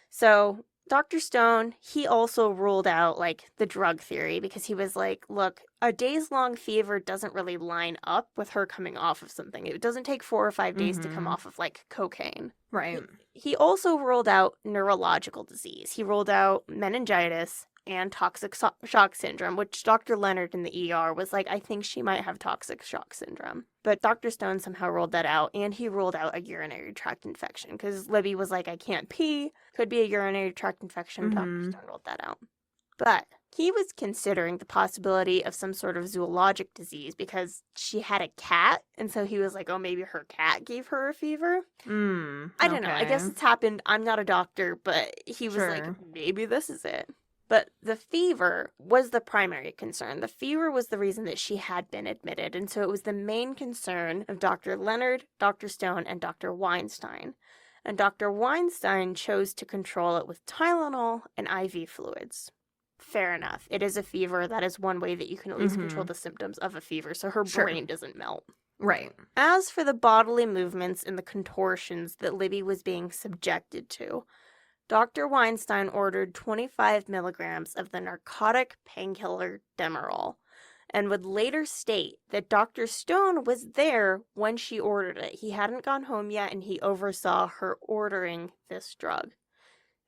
So, Dr. Stone, he also ruled out, the drug theory because he was like, look, a days-long fever doesn't really line up with her coming off of something. It doesn't take 4 or 5 days to come off of, cocaine. Right. He also ruled out neurological disease. He ruled out meningitis and toxic shock syndrome, which Dr. Leonard in the ER was like, I think she might have toxic shock syndrome. But Dr. Stone somehow ruled that out, and he ruled out a urinary tract infection because Libby was like, I can't pee. Could be a urinary tract infection. Dr. Stone ruled that out. But he was considering the possibility of some sort of zoologic disease because she had a cat, and so he was like, oh, maybe her cat gave her a fever. I don't know. I guess it's happened. I'm not a doctor, but he was like, maybe this is it. But the fever was the primary concern. The fever was the reason that she had been admitted, and so it was the main concern of Dr. Leonard, Dr. Stone, and Dr. Weinstein. And Dr. Weinstein chose to control it with Tylenol and IV fluids. Fair enough. It is a fever. That is one way that you can at least control the symptoms of a fever, so her brain doesn't melt. Right. As for the bodily movements and the contortions that Libby was being subjected to, Dr. Weinstein ordered 25 milligrams of the narcotic painkiller Demerol and would later state that Dr. Stone was there when she ordered it. He hadn't gone home yet, and he oversaw her ordering this drug.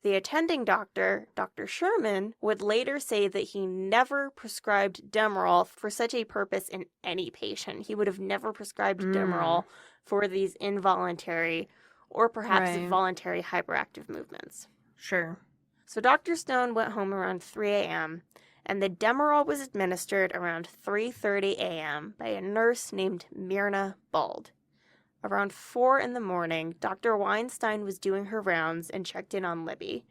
The attending doctor, Dr. Sherman, would later say that he never prescribed Demerol for such a purpose in any patient. He would have never prescribed Demerol for these involuntary or perhaps voluntary hyperactive movements. Sure. So Dr. Stone went home around 3 a.m., and the Demerol was administered around 3:30 a.m. by a nurse named Myrna Bald. Around 4 in the morning, Dr. Weinstein was doing her rounds and checked in on Libby.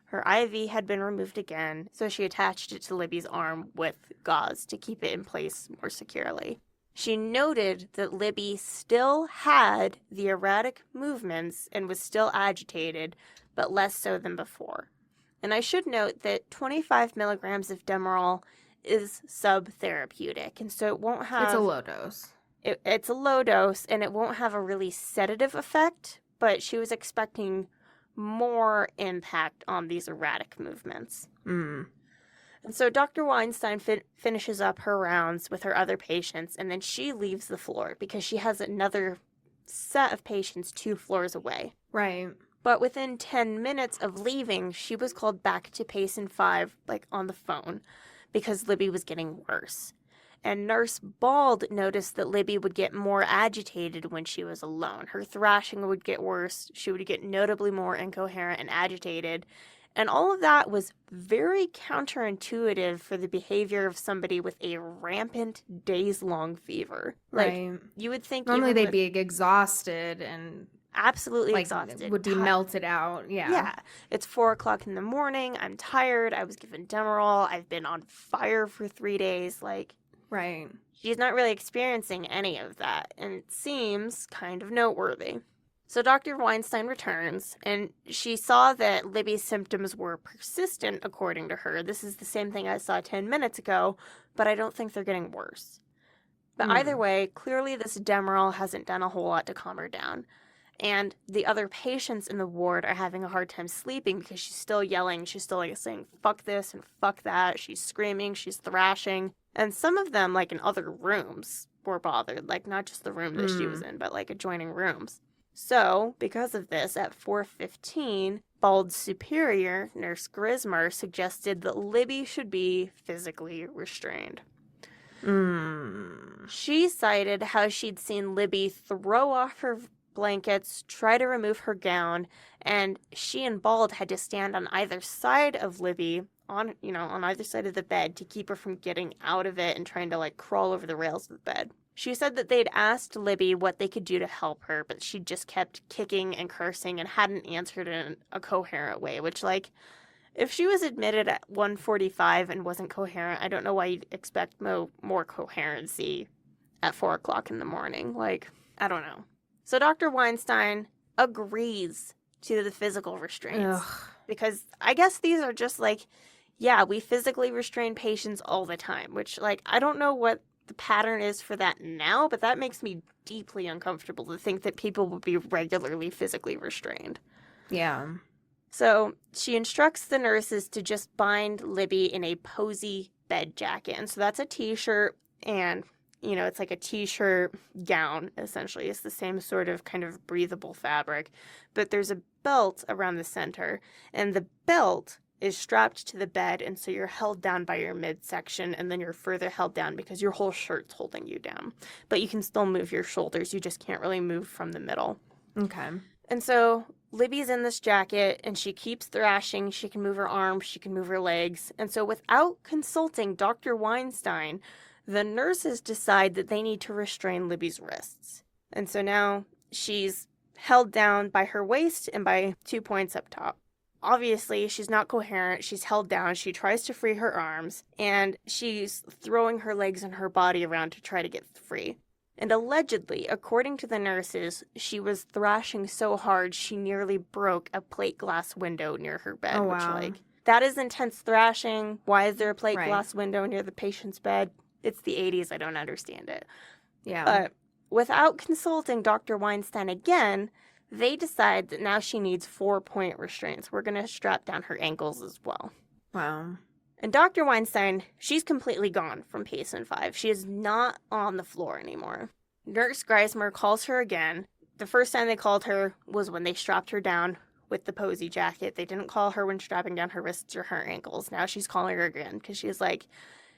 Her IV had been removed again, so she attached it to Libby's arm with gauze to keep it in place more securely. She noted that Libby still had the erratic movements and was still agitated, but less so than before. And I should note that 25 milligrams of Demerol is subtherapeutic, and so it won't have... It's a low dose. It's a low dose, and it won't have a really sedative effect, but she was expecting more impact on these erratic movements. And so Dr. Weinstein finishes up her rounds with her other patients, and then she leaves the floor because she has another set of patients 2 floors away. Right. But within 10 minutes of leaving, she was called back to patient 5, on the phone, because Libby was getting worse. And Nurse Bald noticed that Libby would get more agitated when she was alone. Her thrashing would get worse. She would get notably more incoherent and agitated. And all of that was very counterintuitive for the behavior of somebody with a rampant days-long fever. Right. You would think normally they'd be exhausted and absolutely exhausted. Would be melted out. Yeah. Yeah. It's 4 o'clock in the morning. I'm tired. I was given Demerol. I've been on fire for 3 days. Right. She's not really experiencing any of that, and it seems kind of noteworthy. So Dr. Weinstein returns, and she saw that Libby's symptoms were persistent, according to her. This is the same thing I saw 10 minutes ago, but I don't think they're getting worse. But either way, clearly this Demerol hasn't done a whole lot to calm her down. And the other patients in the ward are having a hard time sleeping because she's still yelling. She's still saying, fuck this and fuck that. She's screaming. She's thrashing. And some of them, in other rooms, were bothered. Not just the room that she was in, but, adjoining rooms. So, because of this, at 4:15, Bald's superior, Nurse Grismer, suggested that Libby should be physically restrained. She cited how she'd seen Libby throw off her blankets, try to remove her gown, and she and Bald had to stand on either side of Libby, on either side of the bed to keep her from getting out of it and trying to crawl over the rails of the bed. She said that they'd asked Libby what they could do to help her, but she just kept kicking and cursing and hadn't answered in a coherent way, which if she was admitted at 1:45 and wasn't coherent, I don't know why you'd expect more coherency at 4 o'clock in the morning. I don't know. So Dr. Weinstein agrees to the physical restraints. Because I guess these are just we physically restrain patients all the time, which I don't know what the pattern is for that now, but that makes me deeply uncomfortable to think that people would be regularly physically restrained. Yeah. So she instructs the nurses to just bind Libby in a posy bed jacket. And so that's a t-shirt and, it's like a t-shirt gown, essentially. It's the same sort of kind of breathable fabric. But there's a belt around the center. And the belt is strapped to the bed. And so you're held down by your midsection. And then you're further held down because your whole shirt's holding you down. But you can still move your shoulders. You just can't really move from the middle. Okay. And so Libby's in this jacket and she keeps thrashing. She can move her arms, she can move her legs. And so without consulting Dr. Weinstein, the nurses decide that they need to restrain Libby's wrists. And so now she's held down by her waist and by 2 points up top. Obviously, she's not coherent. She's held down. She tries to free her arms and she's throwing her legs and her body around to try to get free. And allegedly, according to the nurses, she was thrashing so hard she nearly broke a plate glass window near her bed. Oh, wow. Which, that is intense thrashing. Why is there a plate glass window near the patient's bed? It's the 80s. I don't understand it. Yeah. But without consulting Dr. Weinstein again, they decide that now she needs 4-point restraints. We're going to strap down her ankles as well. Wow. And Dr. Weinstein, she's completely gone from patient 5. She is not on the floor anymore. Nurse Geismer calls her again. The first time they called her was when they strapped her down with the posy jacket. They didn't call her when strapping down her wrists or her ankles. Now she's calling her again because she's like,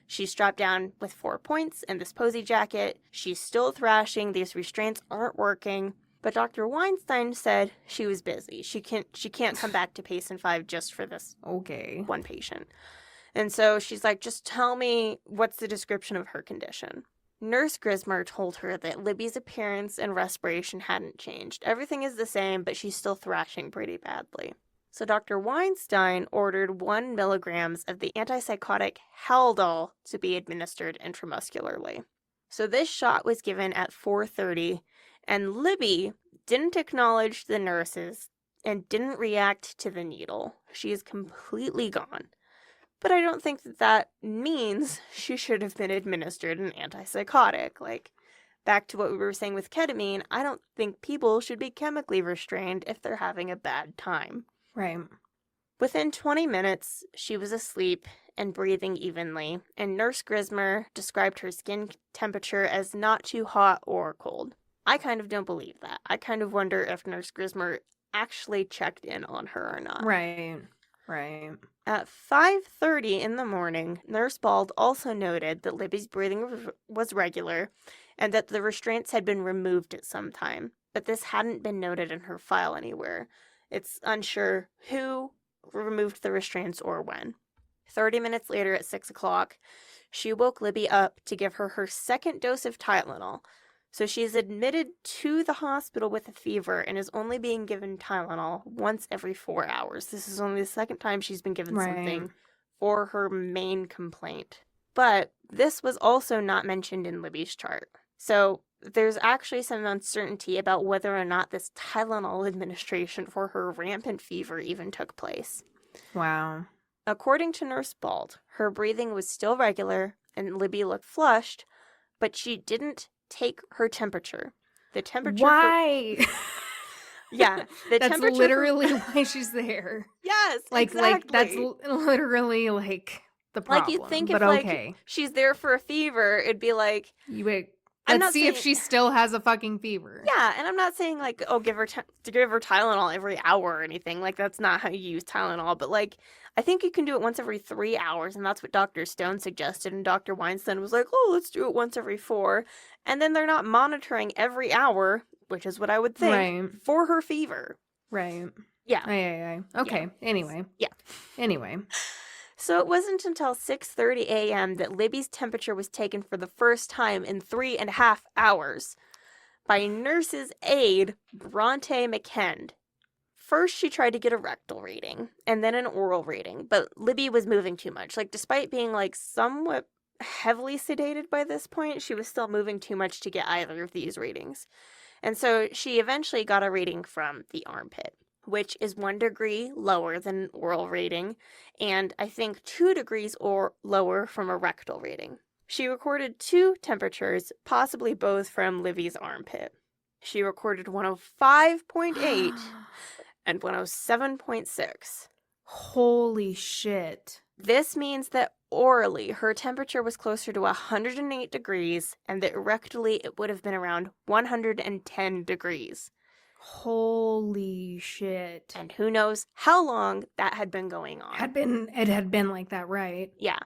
she's strapped down with 4 points in this posy jacket. She's still thrashing. These restraints aren't working. But Dr. Weinstein said she was busy. She can't come back to patient 5 just for this one patient. And so she's like, just tell me what's the description of her condition. Nurse Grismer told her that Libby's appearance and respiration hadn't changed. Everything is the same, but she's still thrashing pretty badly. So Dr. Weinstein ordered 1 milligrams of the antipsychotic Haldol to be administered intramuscularly. So this shot was given at 4:30, and Libby didn't acknowledge the nurses and didn't react to the needle. She is completely gone. But I don't think that means she should have been administered an antipsychotic. Like, back to what we were saying with ketamine, I don't think people should be chemically restrained if they're having a bad time. Right. Within 20 minutes, she was asleep and breathing evenly, and Nurse Grismer described her skin temperature as not too hot or cold. I kind of don't believe that. I kind of wonder if Nurse Grismer actually checked in on her or not. Right. At 5:30 in the morning, Nurse Bald also noted that Libby's breathing was regular and that the restraints had been removed at some time, but this hadn't been noted in her file anywhere. It's unsure who removed the restraints or when. 30 minutes later at 6 o'clock, she woke Libby up to give her her second dose of Tylenol. So she's admitted to the hospital with a fever and is only being given Tylenol once every 4 hours. This is only the second time she's been given something for her main complaint. But this was also not mentioned in Libby's chart. So there's actually some uncertainty about whether or not this Tylenol administration for her rampant fever even took place. Wow. According to Nurse Bald, her breathing was still regular and Libby looked flushed, but she didn't take her temperature. The temperature. Why? Yeah, the that's temperature. Literally why she's there. Yes, exactly. Like that's literally like the problem. Like you think if like she's there for a fever, it'd be like let's see if she still has a fucking fever. Yeah, and I'm not saying like give her Tylenol every hour or anything. Like that's not how you use Tylenol. But like I think you can do it once every 3 hours, and that's what Dr. Stone suggested. And Dr. Weinstein was like, "Oh, let's do it once every 4." And then they're not monitoring every hour, which is what I would think for her fever. Right. Yeah. Okay. Yeah. Anyway. Yeah. Anyway. So it wasn't until 6:30 a.m. that Libby's temperature was taken for the first time in 3.5 hours by nurse's aide, Bronte McKend. First, she tried to get a rectal reading and then an oral reading, but Libby was moving too much. Like, despite being, like, somewhat heavily sedated by this point, she was still moving too much to get either of these readings. And so she eventually got a reading from the armpit, which is 1 degree lower than an oral reading, and I think 2 degrees or lower from a rectal reading. She recorded 2 temperatures, possibly both from Libby's armpit. She recorded 105.8 and 107.6. Holy shit. This means that orally, her temperature was closer to 108 degrees, and that rectally it would have been around 110 degrees. Holy shit. And who knows how long that had been going on. It had been like that, right? Yeah.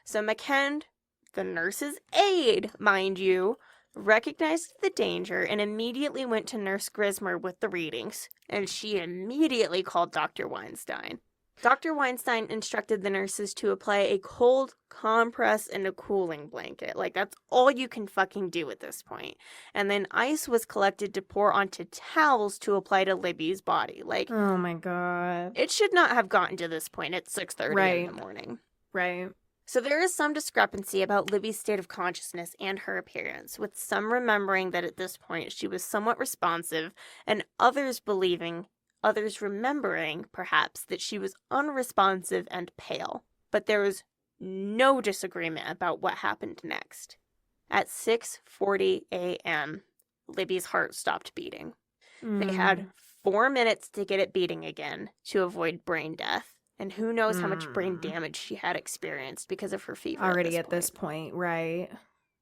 So McKend, the nurse's aide, mind you, recognized the danger and immediately went to Nurse Grismer with the readings, and she immediately called Dr. Weinstein. Dr. Weinstein instructed the nurses to apply a cold compress and a cooling blanket. Like, that's all you can fucking do at this point. And then ice was collected to pour onto towels to apply to Libby's body. Like, oh my god. It should not have gotten to this point at 6:30 in the morning. Right. So there is some discrepancy about Libby's state of consciousness and her appearance, with some remembering that at this point she was somewhat responsive, and others remembering, perhaps, that she was unresponsive and pale. But there was no disagreement about what happened next. At 6:40 a.m., Libby's heart stopped beating. They had 4 minutes to get it beating again to avoid brain death. And who knows how much brain damage she had experienced because of her fever. Already at this point, right.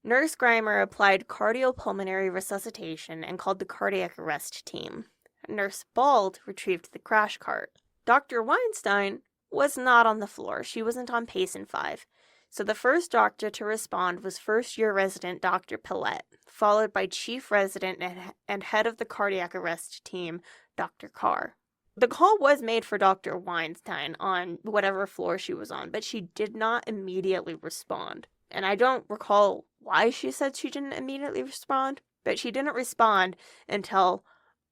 Nurse Grimer applied cardiopulmonary resuscitation and called the cardiac arrest team. Nurse Bald retrieved the crash cart. Dr. Weinstein was not on the floor. She wasn't on Payson 5. So the first doctor to respond was first-year resident Dr. Pillette, followed by chief resident and head of the cardiac arrest team, Dr. Carr. The call was made for Dr. Weinstein on whatever floor she was on, but she did not immediately respond. And I don't recall why she said she didn't immediately respond, but she didn't respond until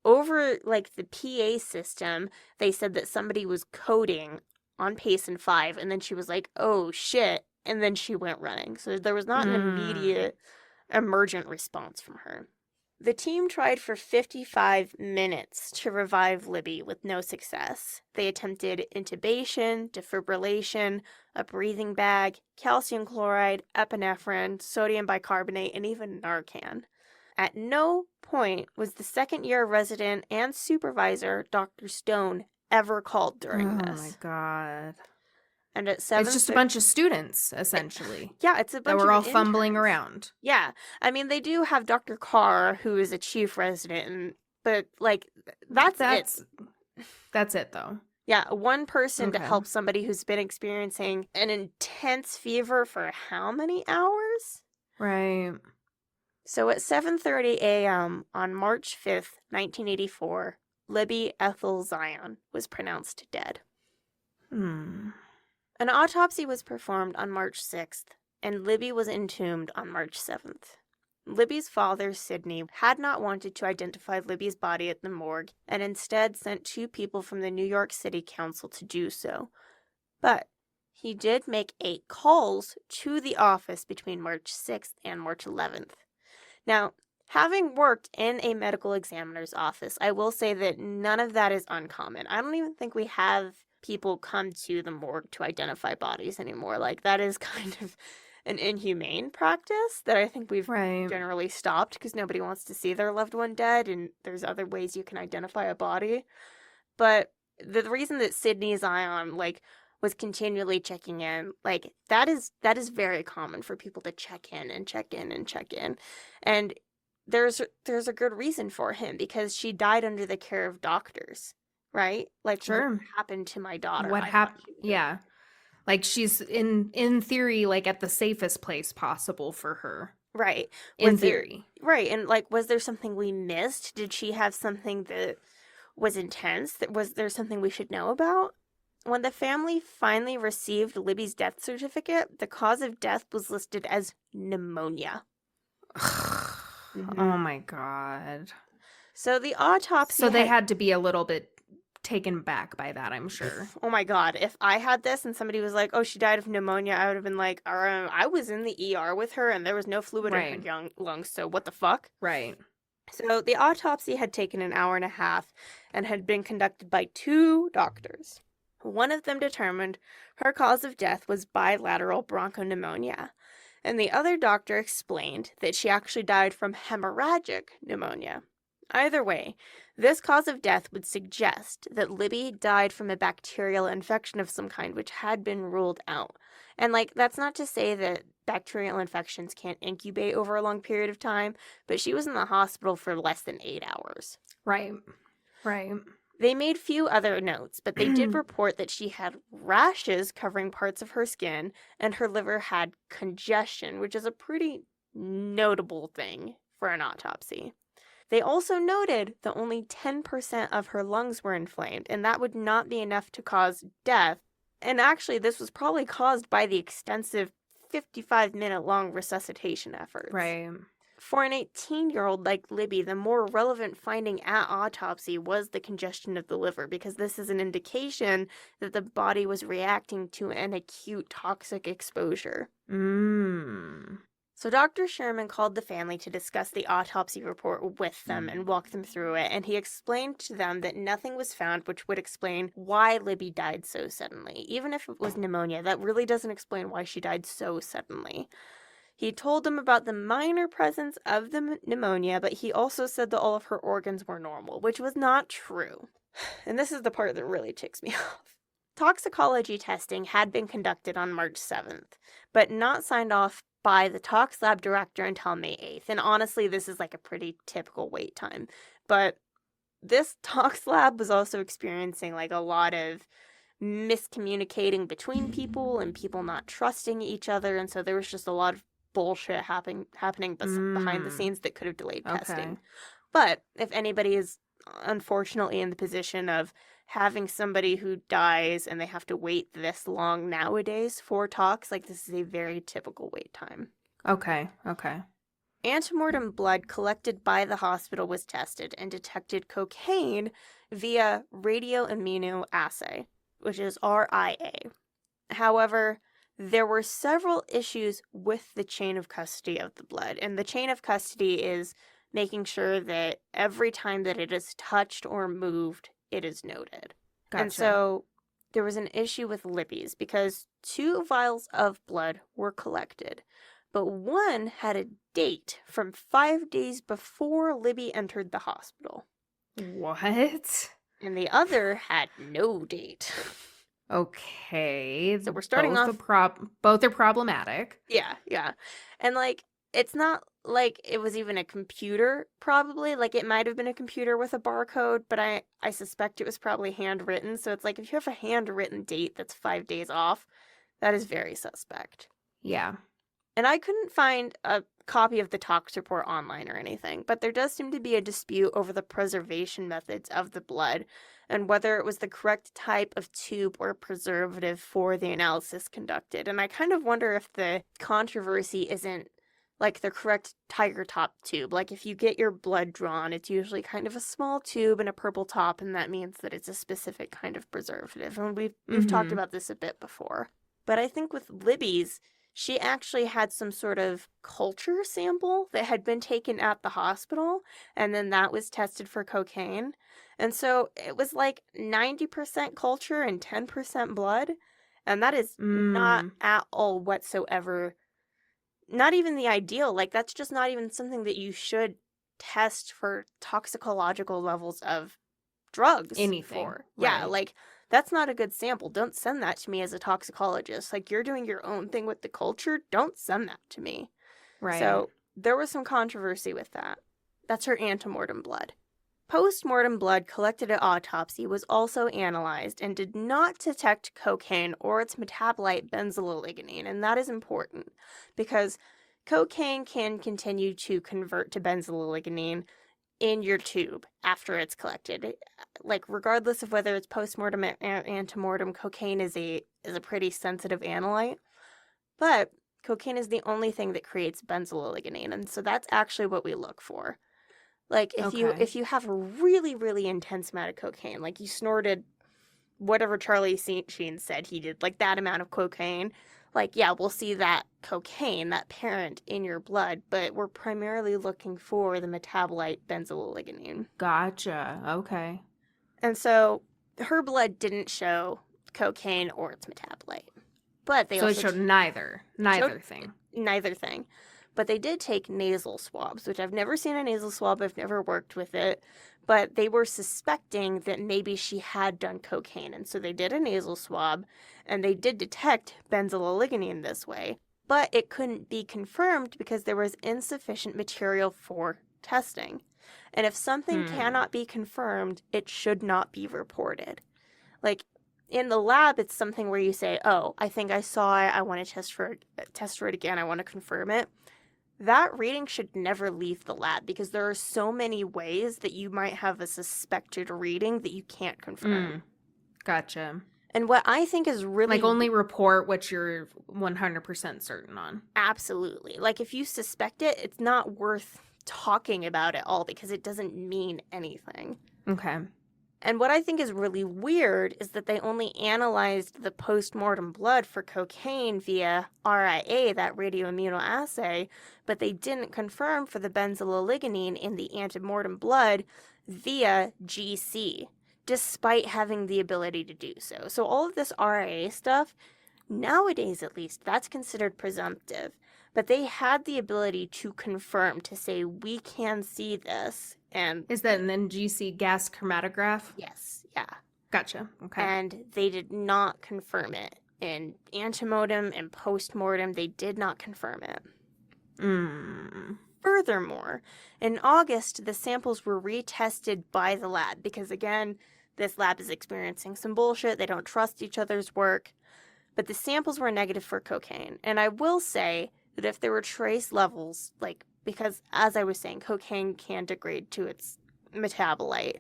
over, like, the PA system, they said that somebody was coding on Payson 5, and then she was like, oh, shit, and then she went running. So there was not an immediate emergent response from her. The team tried for 55 minutes to revive Libby with no success. They attempted intubation, defibrillation, a breathing bag, calcium chloride, epinephrine, sodium bicarbonate, and even Narcan. At no point was the second-year resident and supervisor, Dr. Stone, ever called during this. Oh my god. And at 7, it's just a bunch of students, essentially. Yeah, it's a bunch that were of all fumbling interns. around. Yeah, I mean, they do have Dr. Carr, who is a chief resident, but, like, that's it. That's it, though. Yeah, one person to help somebody who's been experiencing an intense fever for how many hours? Right. So at 7:30 a.m. on March 5th, 1984, Libby Ethel Zion was pronounced dead. An autopsy was performed on March 6th, and Libby was entombed on March 7th. Libby's father, Sidney, had not wanted to identify Libby's body at the morgue and instead sent 2 people from the New York City Council to do so. But he did make 8 calls to the office between March 6th and March 11th. Now, having worked in a medical examiner's office, I will say that none of that is uncommon. I don't even think we have people come to the morgue to identify bodies anymore. Like, that is kind of an inhumane practice that I think we've generally stopped because nobody wants to see their loved one dead, and there's other ways you can identify a body. But the reason that Sidney Zion, like, was continually checking in, like, that is very common for people to check in and check in and check in. And there's a good reason for him, because she died under the care of doctors. Right? Like, what happened to my daughter? What happened? Yeah. Like, she's in theory, like, at the safest place possible for her. Right. In theory. Right. And, like, was there something we missed? Did she have something that was intense? Was there something we should know about? When the family finally received Libby's death certificate, the cause of death was listed as pneumonia. Oh my god. So the autopsy. So they had to be a little bit taken back by that, I'm sure. Oh my god, if I had this and somebody was like, oh, she died of pneumonia, I would have been like, I was in the ER with her and there was no fluid in her lungs, so what the fuck? Right. So the autopsy had taken an hour and a half and had been conducted by 2 doctors. One of them determined her cause of death was bilateral bronchopneumonia, and the other doctor explained that she actually died from hemorrhagic pneumonia. Either way, this cause of death would suggest that Libby died from a bacterial infection of some kind, which had been ruled out. And, like, that's not to say that bacterial infections can't incubate over a long period of time, but she was in the hospital for less than 8 hours. Right. Right. They made few other notes, but they did report that she had rashes covering parts of her skin, and her liver had congestion, which is a pretty notable thing for an autopsy. They also noted that only 10% of her lungs were inflamed, and that would not be enough to cause death. And actually, this was probably caused by the extensive 55-minute-long resuscitation efforts. Right. For an 18-year-old like Libby, the more relevant finding at autopsy was the congestion of the liver, because this is an indication that the body was reacting to an acute toxic exposure. So Dr. Sherman called the family to discuss the autopsy report with them and walk them through it, and he explained to them that nothing was found which would explain why Libby died so suddenly. Even if it was pneumonia, that really doesn't explain why she died so suddenly. He told them about the minor presence of the pneumonia, but he also said that all of her organs were normal, which was not true. And this is the part that really ticks me off. Toxicology testing had been conducted on March 7th, but not signed off by the tox lab director until May 8th. And honestly, this is like a pretty typical wait time. But this tox lab was also experiencing like a lot of miscommunicating between people and people not trusting each other. And so there was just a lot of bullshit happening behind the scenes that could have delayed testing. But if anybody is unfortunately in the position of having somebody who dies and they have to wait this long nowadays for tox, like this is a very typical wait time. Okay. Antemortem blood collected by the hospital was tested and detected cocaine via radioimmunoassay, which is RIA. However, there were several issues with the chain of custody of the blood, and the chain of custody is making sure that every time that it is touched or moved, it is noted. Gotcha. And so there was an issue with Libby's because 2 vials of blood were collected, but one had a date from 5 days before Libby entered the hospital. What? And the other had no date. Okay. So we're starting off... both are problematic. Yeah. And, like, it's not like it was even a computer, probably. Like, it might have been a computer with a barcode, but I suspect it was probably handwritten. So it's like, if you have a handwritten date that's 5 days off, that is very suspect. Yeah. And I couldn't find a copy of the tox report online or anything, but there does seem to be a dispute over the preservation methods of the blood and whether it was the correct type of tube or preservative for the analysis conducted. And I kind of wonder if the controversy isn't like the correct tiger top tube. Like if you get your blood drawn, it's usually kind of a small tube and a purple top, and that means that it's a specific kind of preservative. And we've talked about this a bit before. But I think with Libby's, she actually had some sort of culture sample that had been taken at the hospital, and then that was tested for cocaine. And so it was like 90% culture and 10% blood. And that is not at all whatsoever, not even the ideal. Like, that's just not even something that you should test for toxicological levels of drugs. Anything. For. Yeah, like... That's not a good sample. Don't send that to me as a toxicologist. Like, you're doing your own thing with the culture. Don't send that to me. Right. So there was some controversy with that. That's her antemortem blood. Post-mortem blood collected at autopsy was also analyzed and did not detect cocaine or its metabolite benzyloliganine. And that is important because cocaine can continue to convert to benzyloliganine in your tube after it's collected. Like, regardless of whether it's post-mortem or antemortem, cocaine is a pretty sensitive analyte. But cocaine is the only thing that creates benzyloliganine, and so that's actually what we look for. Like, if you have a really, really intense amount of cocaine, like you snorted whatever Charlie Sheen said he did, like that amount of cocaine, like, yeah, we'll see that cocaine, that parent, in your blood, but we're primarily looking for the metabolite benzyloliganine. Gotcha. Okay. And so her blood didn't show cocaine or its metabolite. But they so also it showed neither thing. Neither thing. but they did take nasal swabs, which I've never seen a nasal swab. I've never worked with it, but they were suspecting that maybe she had done cocaine. And so they did a nasal swab and they did detect benzyloligonine this way, but it couldn't be confirmed because there was insufficient material for testing. And if something cannot be confirmed, it should not be reported. Like, in the lab, it's something where you say, oh, I think I saw it, I want to test for it again, I want to confirm it. That reading should never leave the lab because there are so many ways that you might have a suspected reading that you can't confirm. Gotcha. And what I think is really... Like, only report what you're 100% certain on. Absolutely. Like, if you suspect it, it's not worth talking about it all because it doesn't mean anything. Okay. And what I think is really weird is that they only analyzed the post-mortem blood for cocaine via RIA, that radioimmunoassay, but they didn't confirm for the benzyloligonine in the antemortem blood via GC, despite having the ability to do so. So all of this RIA stuff, nowadays at least, that's considered presumptive. But they had the ability to confirm, to say, we can see this. And is that an NGC gas chromatograph? Yes, yeah. Gotcha. Okay. And they did not confirm it. In antemortem and postmortem, they did not confirm it. Furthermore, in August, the samples were retested by the lab because, again, this lab is experiencing some bullshit. They don't trust each other's work. But the samples were negative for cocaine. And I will say that if there were trace levels, like, because as I was saying, cocaine can degrade to its metabolite,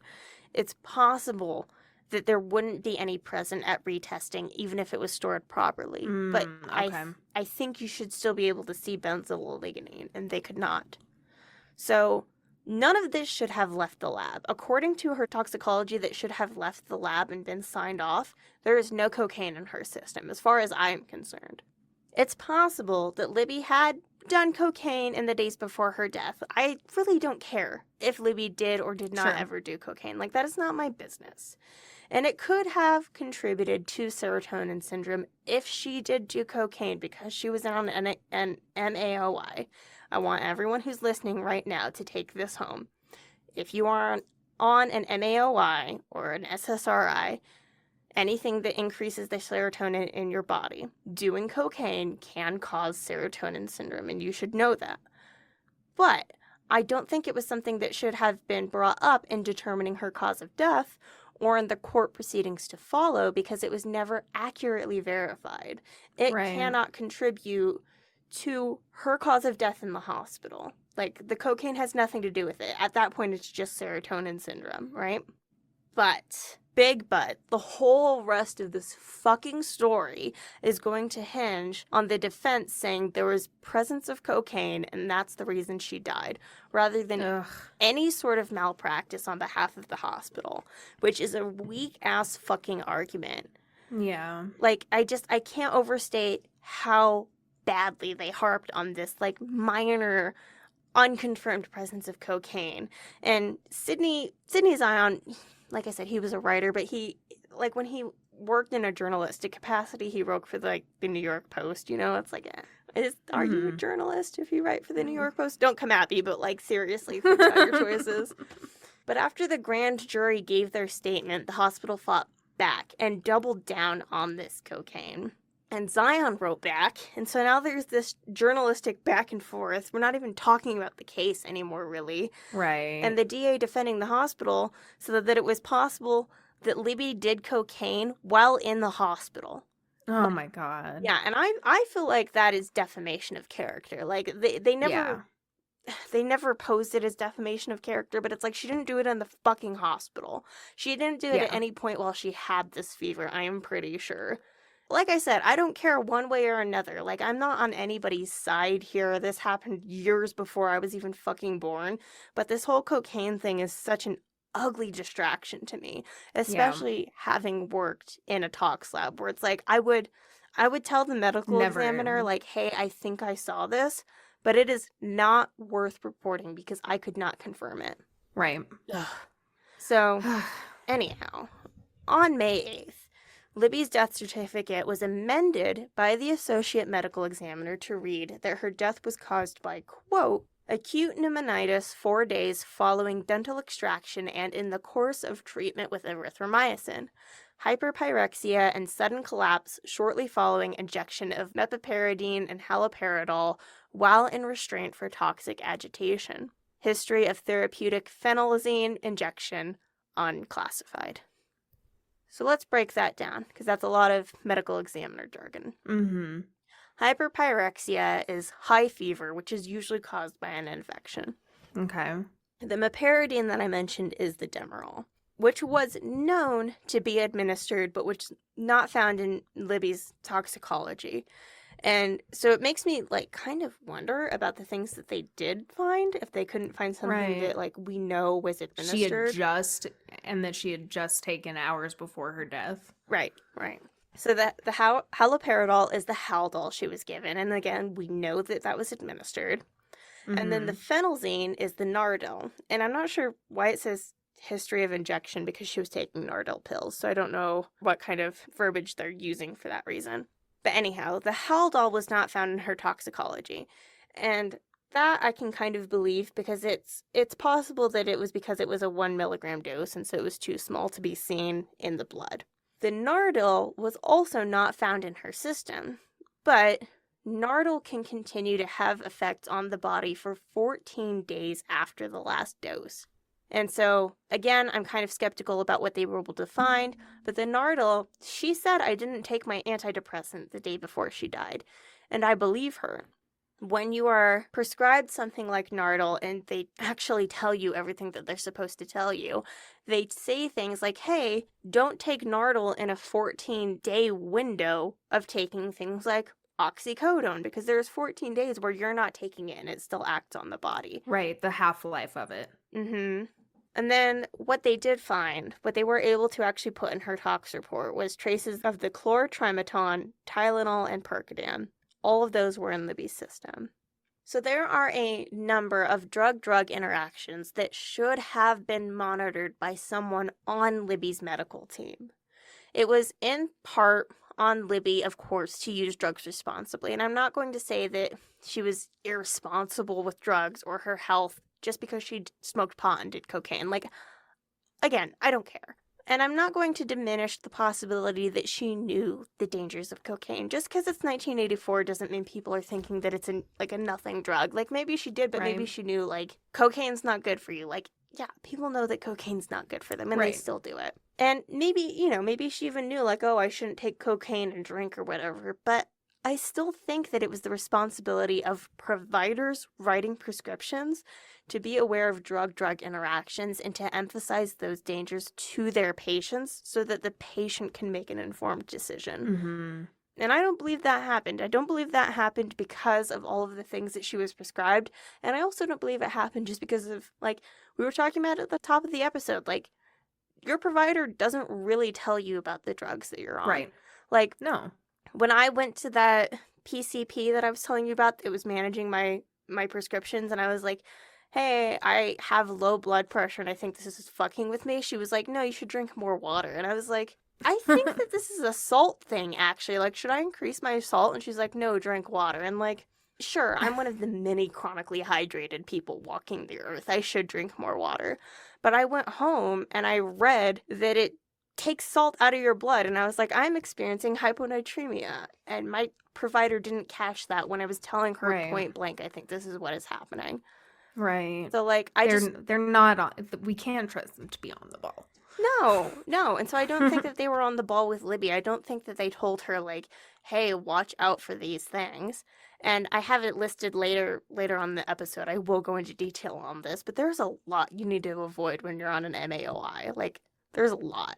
it's possible that there wouldn't be any present at retesting, even if it was stored properly. But okay. I think you should still be able to see benzyloligonine, and they could not. So none of this should have left the lab. According to her toxicology that should have left the lab and been signed off, there is no cocaine in her system, as far as I am concerned. It's possible that Libby had done cocaine in the days before her death. I really don't care if Libby did or did not ever do cocaine. Like, that is not my business. And it could have contributed to serotonin syndrome if she did do cocaine because she was on an MAOI. I want everyone who's listening right now to take this home. If you are on an MAOI or an SSRI, anything that increases the serotonin in your body, doing cocaine can cause serotonin syndrome, and you should know that. But I don't think it was something that should have been brought up in determining her cause of death or in the court proceedings to follow because it was never accurately verified. It cannot contribute to her cause of death in the hospital. Like, the cocaine has nothing to do with it. At that point, it's just serotonin syndrome, right? But, big but, the whole rest of this fucking story is going to hinge on the defense saying there was presence of cocaine and that's the reason she died, rather than any sort of malpractice on behalf of the hospital, which is a weak-ass fucking argument. Yeah. Like, I can't overstate how badly they harped on this, like, minor unconfirmed presence of cocaine. And Sidney Zion, like I said, he was a writer, but he, like, when he worked in a journalistic capacity, he wrote for, like, the New York Post, you know? It's like, are you a journalist if you write for the New York Post? Don't come at me, but, like, seriously, think about your choices. But after the grand jury gave their statement, the hospital fought back and doubled down on this cocaine. And Zion wrote back, and so now there's this journalistic back and forth. We're not even talking about the case anymore, really. Right. And the DA defending the hospital said that it was possible that Libby did cocaine while in the hospital. Oh my God. Yeah, and I feel like that is defamation of character. Like, they never... Yeah. They never posed it as defamation of character, but it's like she didn't do it in the fucking hospital. She didn't do it at any point while she had this fever, I am pretty sure. Like I said, I don't care one way or another. Like, I'm not on anybody's side here. This happened years before I was even fucking born. But this whole cocaine thing is such an ugly distraction to me, especially having worked in a tox lab where it's like I would tell the medical examiner, like, hey, I think I saw this, but it is not worth reporting because I could not confirm it. Right. Ugh. So, anyhow, on May 8th, Libby's death certificate was amended by the associate medical examiner to read that her death was caused by, quote, acute pneumonitis 4 days following dental extraction and in the course of treatment with erythromycin, hyperpyrexia, and sudden collapse shortly following injection of mepiperidine and haloperidol while in restraint for toxic agitation. History of therapeutic phenylazine injection unclassified. So let's break that down, because that's a lot of medical examiner jargon. Mm-hmm. Hyperpyrexia is high fever, which is usually caused by an infection. Okay. The meperidine that I mentioned is the Demerol, which was known to be administered, but which is not found in Libby's toxicology. And so it makes me kind of wonder about the things that they did find, if they couldn't find something that we know was administered. She had just taken hours before her death. Right. So the haloperidol is the Haldol she was given, and again, we know that was administered. Mm-hmm. And then the phenylzine is the Nardil, and I'm not sure why it says history of injection because she was taking Nardil pills, so I don't know what kind of verbiage they're using for that reason. But anyhow, the Haldol was not found in her toxicology, and that I can kind of believe because it's possible that it was because it was a 1 milligram dose, and so it was too small to be seen in the blood. The Nardil was also not found in her system, but Nardil can continue to have effects on the body for 14 days after the last dose. And so, again, I'm kind of skeptical about what they were able to find, but the Nardil, she said I didn't take my antidepressant the day before she died, and I believe her. When you are prescribed something like Nardil and they actually tell you everything that they're supposed to tell you, they say things like, hey, don't take Nardil in a 14-day window of taking things like oxycodone, because there's 14 days where you're not taking it and it still acts on the body. Right, the half-life of it. Mm-hmm. And then what they did find, what they were able to actually put in her tox report, was traces of the chlortrimeton, Tylenol, and Percodan. All of those were in Libby's system. So there are a number of drug-drug interactions that should have been monitored by someone on Libby's medical team. It was in part on Libby, of course, to use drugs responsibly. And I'm not going to say that she was irresponsible with drugs or her health just because she smoked pot and did cocaine. Again, I don't care. And I'm not going to diminish the possibility that she knew the dangers of cocaine. Just because it's 1984 doesn't mean people are thinking that it's a nothing drug. Maybe she did, but right. Maybe she knew, cocaine's not good for you. Yeah, people know that cocaine's not good for them, and right. They still do it. And maybe she even knew, oh, I shouldn't take cocaine and drink or whatever. But I still think that it was the responsibility of providers writing prescriptions to be aware of drug-drug interactions and to emphasize those dangers to their patients so that the patient can make an informed decision. Mm-hmm. And I don't believe that happened. I don't believe that happened because of all of the things that she was prescribed. And I also don't believe it happened just because of, we were talking about at the top of the episode, your provider doesn't really tell you about the drugs that you're on. Right. No. When I went to that PCP that I was telling you about, it was managing my prescriptions, and I was like, hey, I have low blood pressure and I think this is fucking with me. She was like, no, you should drink more water. And I was like, I think that this is a salt thing, actually. Should I increase my salt? And she's like, no, drink water. And sure, I'm one of the many chronically hydrated people walking the earth. I should drink more water. But I went home and I read that it takes salt out of your blood, and I was like, I'm experiencing hyponatremia, and my provider didn't catch that when I was telling her point blank, I think this is what is happening. Right. So they're not on. We can't trust them to be on the ball. No. And so I don't think that they were on the ball with Libby. I don't think that they told her hey, watch out for these things. And I have it listed later on in the episode. I will go into detail on this, but there's a lot you need to avoid when you're on an MAOI. There's a lot.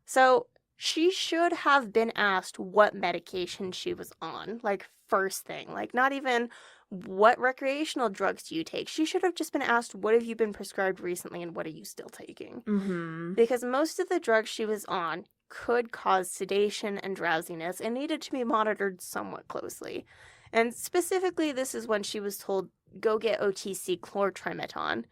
So she should have been asked what medication she was on, first thing. Not even what recreational drugs do you take. She should have just been asked, what have you been prescribed recently and what are you still taking? Mm-hmm. Because most of the drugs she was on could cause sedation and drowsiness and needed to be monitored somewhat closely. And specifically, this is when she was told, go get OTC chlortrimeton.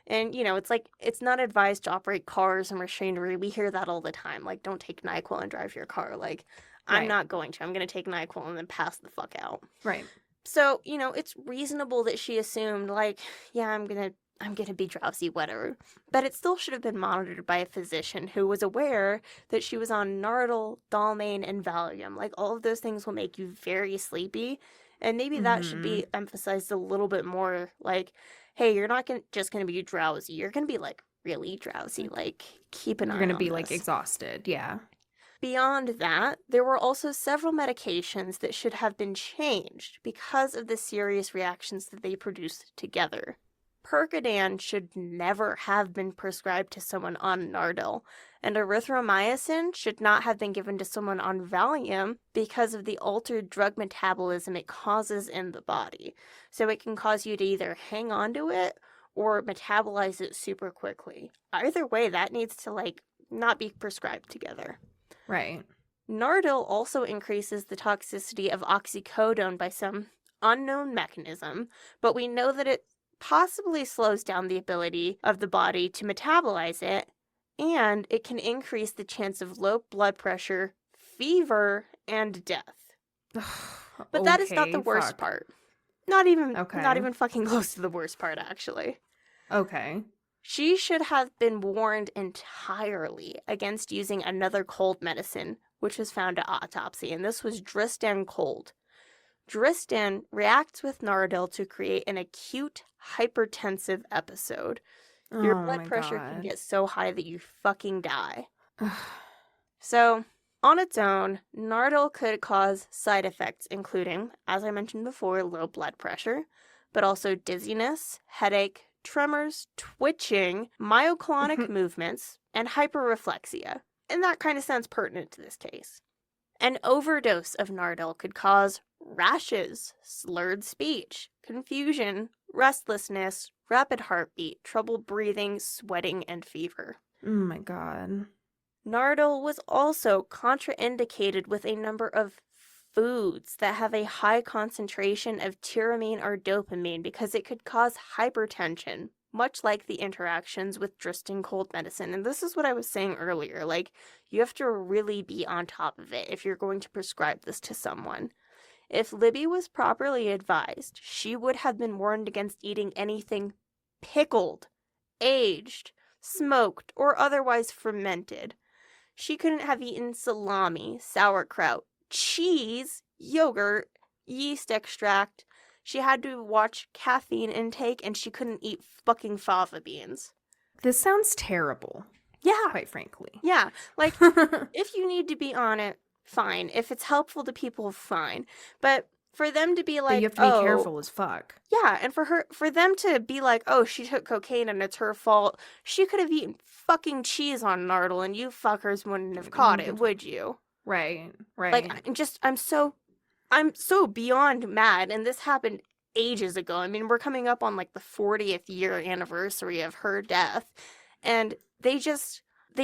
And, it's like, it's not advised to operate cars and machinery. We hear that all the time. Like, don't take NyQuil and drive your car. Like, I'm Right. not going to. I'm going to take NyQuil and then pass the fuck out. Right. So, it's reasonable that she assumed, like, yeah, I'm gonna be drowsy, whatever. But it still should have been monitored by a physician who was aware that she was on Nardil, Dalmane, and Valium. Like, all of those things will make you very sleepy. And maybe that should be emphasized a little bit more. Like, hey, you're not just gonna be drowsy. You're gonna be, like, really drowsy. Like, keep an eye on this. You're gonna be, like, exhausted. Yeah. Beyond that, there were also several medications that should have been changed because of the serious reactions that they produced together. Percodan should never have been prescribed to someone on Nardil, and erythromycin should not have been given to someone on Valium because of the altered drug metabolism it causes in the body. So it can cause you to either hang on to it or metabolize it super quickly. Either way, that needs to, like, not be prescribed together. Right. Nardil also increases the toxicity of oxycodone by some unknown mechanism, but we know that it possibly slows down the ability of the body to metabolize it, and it can increase the chance of low blood pressure, fever, and death. But that is not the worst part. Not even fucking close to the worst part, actually. Okay. She should have been warned entirely against using another cold medicine, which was found at autopsy, and this was Dristan cold. Dristan reacts with Nardil to create an acute hypertensive episode. Your blood pressure can get so high that you fucking die. So, on its own, Nardil could cause side effects, including, as I mentioned before, low blood pressure, but also dizziness, headache, tremors, twitching, myoclonic movements, and hyperreflexia. And that kind of sounds pertinent to this case. An overdose of Nardil could cause rashes, slurred speech, confusion, restlessness, rapid heartbeat, trouble breathing, sweating, and fever. Oh my god. Nardil was also contraindicated with a number of foods that have a high concentration of tyramine or dopamine because it could cause hypertension, much like the interactions with Dristan cold medicine. And this is what I was saying earlier. Like, you have to really be on top of it if you're going to prescribe this to someone. If Libby was properly advised, she would have been warned against eating anything pickled, aged, smoked, or otherwise fermented. She couldn't have eaten salami, sauerkraut, cheese, yogurt, yeast extract. She had to watch caffeine intake, and she couldn't eat fucking fava beans. This sounds terrible. Yeah. Quite frankly. Yeah. Like, if you need to be on it, fine. If it's helpful to people, fine. But for them to be like, but you have to be careful as fuck. Yeah, and for them to be like, oh, she took cocaine and it's her fault. She could have eaten fucking cheese on Nardil and you fuckers wouldn't have caught it, would you? Right. Like, I'm so beyond mad, and this happened ages ago. I mean, we're coming up on like the 40th year anniversary of her death, and they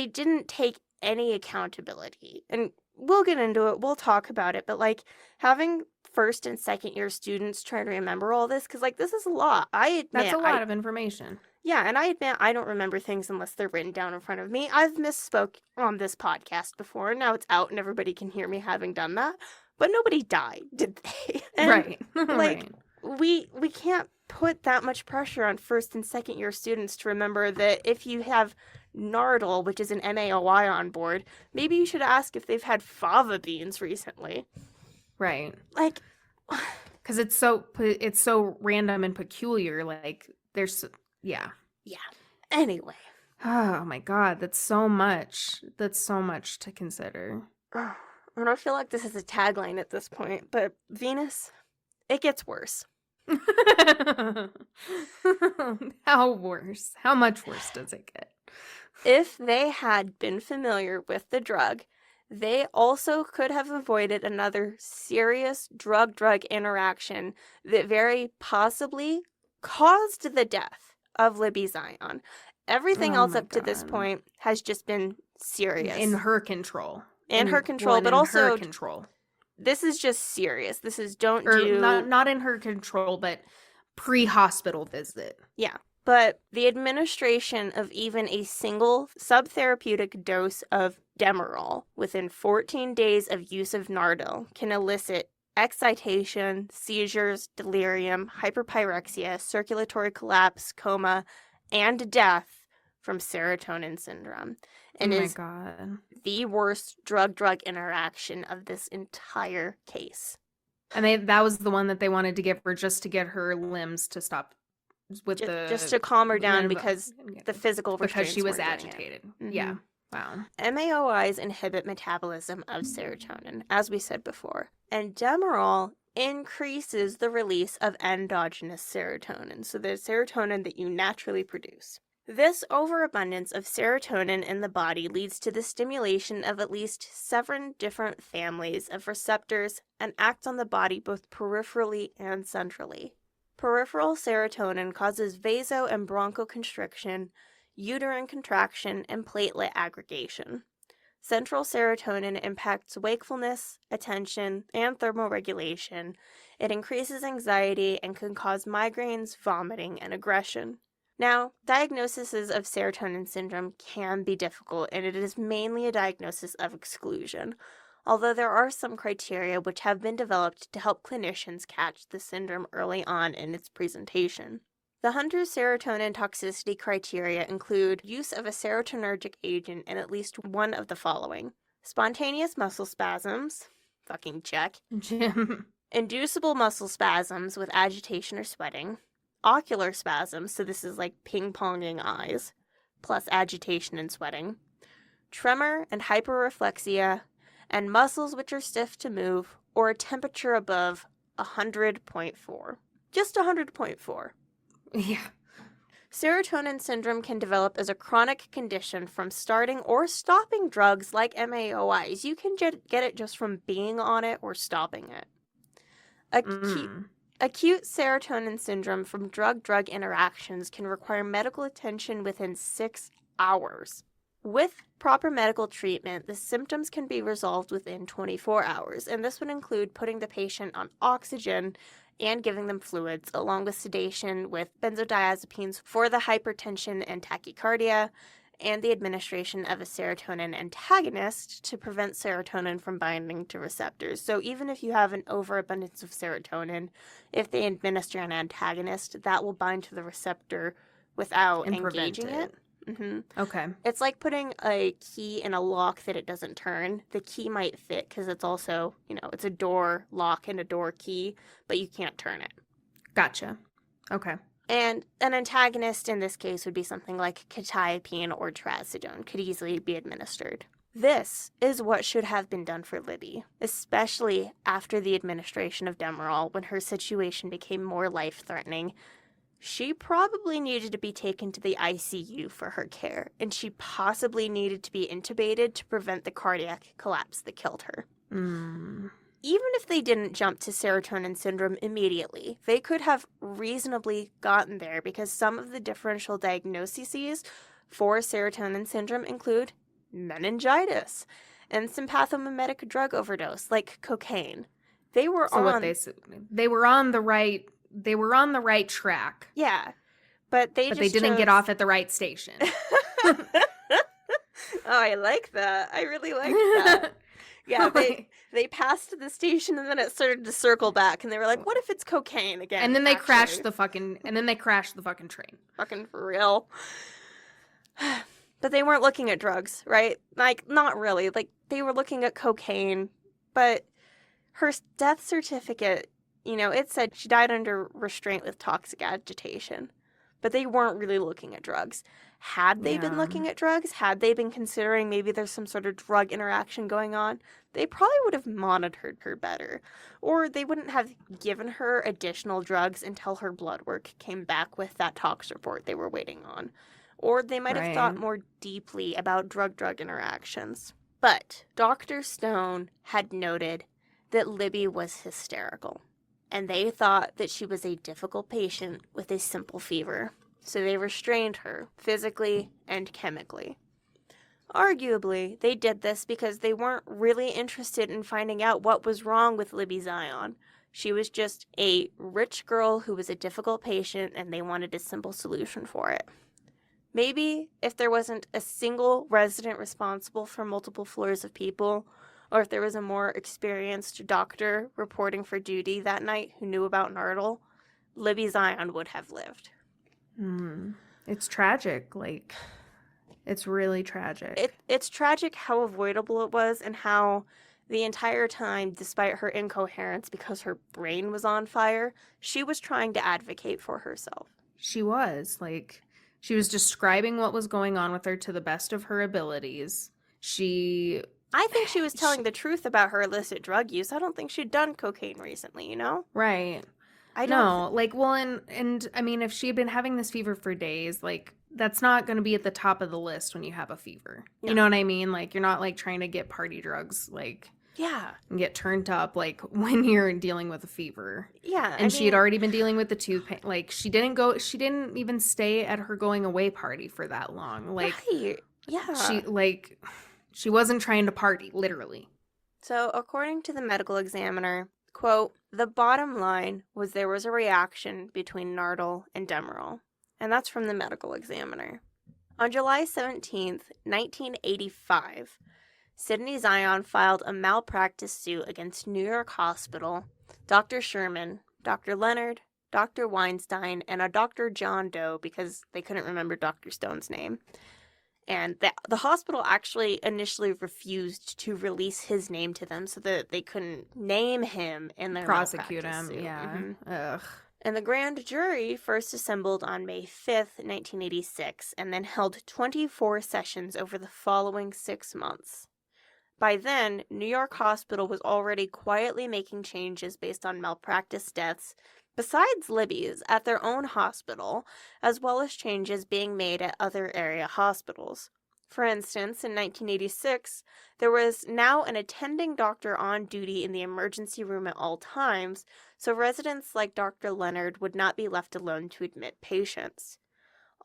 didn't take any accountability. And we'll get into it, we'll talk about it, but like having first and second year students trying to remember all this, because like this is a lot. I admit that's a lot of information. Yeah, and I admit I don't remember things unless they're written down in front of me. I've misspoke on this podcast before, and now it's out and everybody can hear me having done that. But nobody died, did they? And, right. Like, we can't put that much pressure on first and second year students to remember that if you have Nardil, which is an MAOI on board, maybe you should ask if they've had fava beans recently. Right. Like, because it's so random and peculiar. Like, there's, yeah. Yeah. Anyway. Oh my god, that's so much. That's so much to consider. And I feel like this is a tagline at this point, but Venus, it gets worse. How worse? How much worse does it get? If they had been familiar with the drug, they also could have avoided another serious drug-drug interaction that very possibly caused the death of Libby Zion. Everything else up to this point has just been serious. In her control. In her control, but also her control. This is just serious. This is not in her control, but pre-hospital visit. Yeah. But the administration of even a single subtherapeutic dose of Demerol within 14 days of use of Nardil can elicit excitation, seizures, delirium, hyperpyrexia, circulatory collapse, coma, and death from serotonin syndrome, and Oh my is God. the worst drug-drug interaction of this entire case. And that was the one that they wanted to give her just to get her limbs to stop with Just to calm her down limb- because the physical because restraints she was weren't doing it. agitated. Mhm. Yeah. Wow. MAOIs inhibit metabolism of serotonin, as we said before, and Demerol increases the release of endogenous serotonin, so the serotonin that you naturally produce. This overabundance of serotonin in the body leads to the stimulation of at least 7 different families of receptors and acts on the body both peripherally and centrally. Peripheral serotonin causes vaso and bronchoconstriction, uterine contraction, and platelet aggregation. Central serotonin impacts wakefulness, attention, and thermoregulation. It increases anxiety and can cause migraines, vomiting, and aggression. Now, diagnoses of serotonin syndrome can be difficult, and it is mainly a diagnosis of exclusion, although there are some criteria which have been developed to help clinicians catch the syndrome early on in its presentation. The Hunter's serotonin toxicity criteria include use of a serotonergic agent in at least one of the following: spontaneous muscle spasms, fucking check, Jim. inducible muscle spasms with agitation or sweating, ocular spasms, so this is like ping-ponging eyes, plus agitation and sweating, tremor and hyperreflexia, and muscles which are stiff to move, or a temperature above 100.4. Just 100.4. Yeah. Serotonin syndrome can develop as a chronic condition from starting or stopping drugs like MAOIs. You can get it just from being on it or stopping it. Acute serotonin syndrome from drug-drug interactions can require medical attention within 6 hours. With proper medical treatment, the symptoms can be resolved within 24 hours, and this would include putting the patient on oxygen and giving them fluids, along with sedation with benzodiazepines for the hypertension and tachycardia, and the administration of a serotonin antagonist to prevent serotonin from binding to receptors. So even if you have an overabundance of serotonin, if they administer an antagonist, that will bind to the receptor without engaging it. Mm-hmm. Okay. It's like putting a key in a lock that it doesn't turn. The key might fit because it's also, it's a door lock and a door key, but you can't turn it. Gotcha. Okay. And an antagonist in this case would be something like quetiapine or trazodone, could easily be administered. This is what should have been done for Libby, especially after the administration of Demerol when her situation became more life-threatening. She probably needed to be taken to the ICU for her care, and she possibly needed to be intubated to prevent the cardiac collapse that killed her. Even if they didn't jump to serotonin syndrome immediately, they could have reasonably gotten there because some of the differential diagnoses for serotonin syndrome include meningitis and sympathomimetic drug overdose, like cocaine. They were on the right track. Yeah. But they didn't get off at the right station. Oh, I like that. I really like that. Yeah, they passed the station and then it started to circle back and they were like, what if it's cocaine again? And then they crashed the fucking train. Fucking for real. But they weren't looking at drugs, right? Like, not really. Like, they were looking at cocaine, but her death certificate, it said she died under restraint with toxic agitation. But they weren't really looking at drugs. Had they been looking at drugs, had they been considering maybe there's some sort of drug interaction going on, they probably would have monitored her better. Or they wouldn't have given her additional drugs until her blood work came back with that tox report they were waiting on. Or they might have thought more deeply about drug-drug interactions. But Dr. Stone had noted that Libby was hysterical, and they thought that she was a difficult patient with a simple fever. So they restrained her, physically and chemically. Arguably, they did this because they weren't really interested in finding out what was wrong with Libby Zion. She was just a rich girl who was a difficult patient and they wanted a simple solution for it. Maybe if there wasn't a single resident responsible for multiple floors of people, or if there was a more experienced doctor reporting for duty that night who knew about Nardole, Libby Zion would have lived. It's tragic. Like, it's really tragic. It's tragic how avoidable it was and how the entire time, despite her incoherence because her brain was on fire, she was trying to advocate for herself. She was. Like, she was describing what was going on with her to the best of her abilities. I think she was telling the truth about her illicit drug use. I don't think she'd done cocaine recently, you know? Right. I don't. No, like, well, and I mean, if she had been having this fever for days, like, that's not going to be at the top of the list when you have a fever. No. You know what I mean? Like, you're not, like, trying to get party drugs, like, Yeah. and get turned up, like, when you're dealing with a fever. Yeah. And she had already been dealing with the tooth pain. Like, she didn't even stay at her going away party for that long. Like, right. Yeah. She wasn't trying to party, literally. So, according to the medical examiner, quote, the bottom line was there was a reaction between Nardole and Demerol. And that's from the medical examiner. On July 17th, 1985, Sydney Zion filed a malpractice suit against New York Hospital, Dr. Sherman, Dr. Leonard, Dr. Weinstein, and a Dr. John Doe because they couldn't remember Dr. Stone's name. And the hospital actually initially refused to release his name to them so that they couldn't name him in their prosecute him. suit. Yeah. Mm-hmm. Ugh. And the grand jury first assembled on May 5th, 1986, and then held 24 sessions over the following 6 months. By then, New York Hospital was already quietly making changes based on malpractice deaths, besides Libby's, at their own hospital, as well as changes being made at other area hospitals. For instance, in 1986, there was now an attending doctor on duty in the emergency room at all times, so residents like Dr. Leonard would not be left alone to admit patients.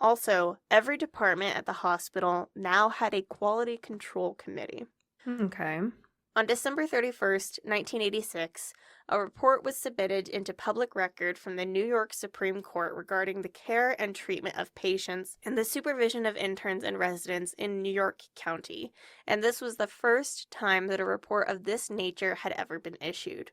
Also, every department at the hospital now had a quality control committee. Okay. On December 31st, 1986, a report was submitted into public record from the New York Supreme Court regarding the care and treatment of patients and the supervision of interns and residents in New York County, and this was the first time that a report of this nature had ever been issued.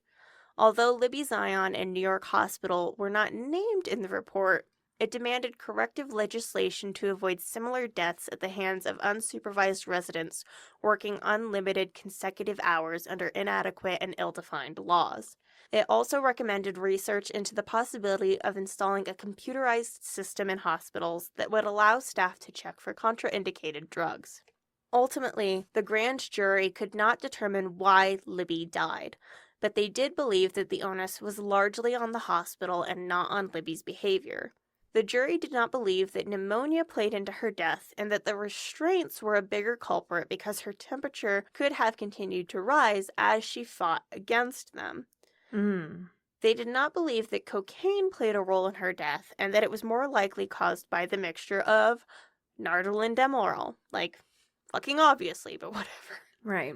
Although Libby Zion and New York Hospital were not named in the report, it demanded corrective legislation to avoid similar deaths at the hands of unsupervised residents working unlimited consecutive hours under inadequate and ill-defined laws. It also recommended research into the possibility of installing a computerized system in hospitals that would allow staff to check for contraindicated drugs. Ultimately, the grand jury could not determine why Libby died, but they did believe that the onus was largely on the hospital and not on Libby's behavior. The jury did not believe that pneumonia played into her death and that the restraints were a bigger culprit because her temperature could have continued to rise as she fought against them. They did not believe that cocaine played a role in her death and that it was more likely caused by the mixture of Nardole and Demerol. Like, fucking obviously, but whatever. Right.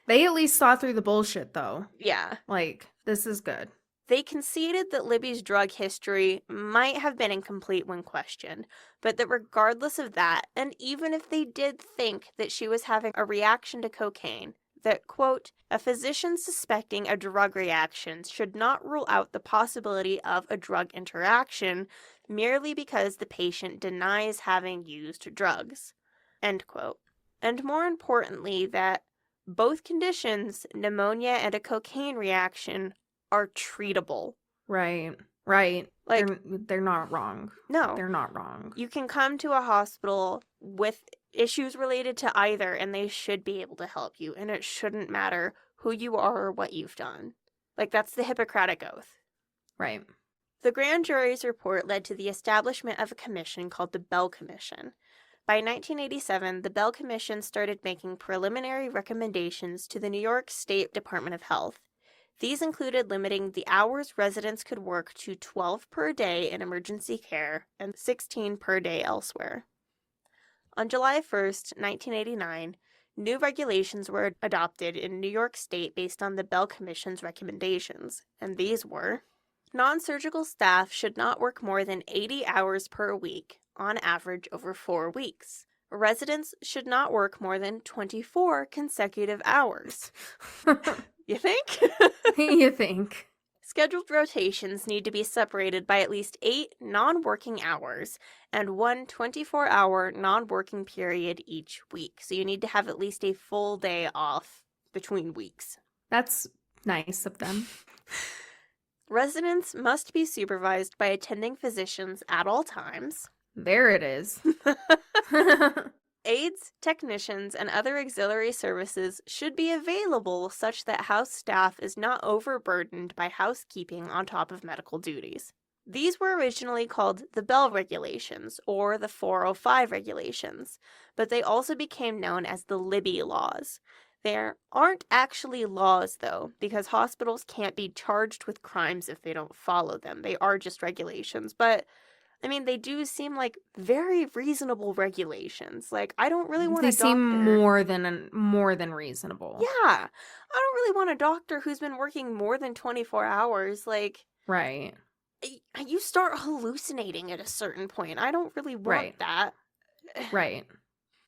They at least saw through the bullshit, though. Yeah. Like, this is good. They conceded that Libby's drug history might have been incomplete when questioned, but that regardless of that, and even if they did think that she was having a reaction to cocaine, that, quote, a physician suspecting a drug reaction should not rule out the possibility of a drug interaction merely because the patient denies having used drugs, end quote. And more importantly, that both conditions, pneumonia and a cocaine reaction, are treatable. Right. Like, they're not wrong. No. They're not wrong. You can come to a hospital with issues related to either, and they should be able to help you, and it shouldn't matter who you are or what you've done. Like, that's the Hippocratic Oath. Right. The grand jury's report led to the establishment of a commission called the Bell Commission. By 1987, the Bell Commission started making preliminary recommendations to the New York State Department of Health. These included limiting the hours residents could work to 12 per day in emergency care and 16 per day elsewhere. On July 1st, 1989, New regulations were adopted in New York State based on the Bell Commission's recommendations, and these were: non-surgical staff should not work more than 80 hours per week, on average over 4 weeks. Residents should not work more than 24 consecutive hours. You think? You think? Scheduled rotations need to be separated by at least 8 non-working hours and one 24-hour non-working period each week. So you need to have at least a full day off between weeks. That's nice of them. Residents must be supervised by attending physicians at all times. There it is. Aides, technicians, and other auxiliary services should be available such that house staff is not overburdened by housekeeping on top of medical duties. These were originally called the Bell Regulations or the 405 Regulations, but they also became known as the Libby Laws. There aren't actually laws, though, because hospitals can't be charged with crimes if they don't follow them. They are just regulations, but I mean, they do seem like very reasonable regulations. Like, I don't really want They a doctor. seem more than reasonable. Yeah. I don't really want a doctor who's been working more than 24 hours. Like, Right. you start hallucinating at a certain point. I don't really want that. Right.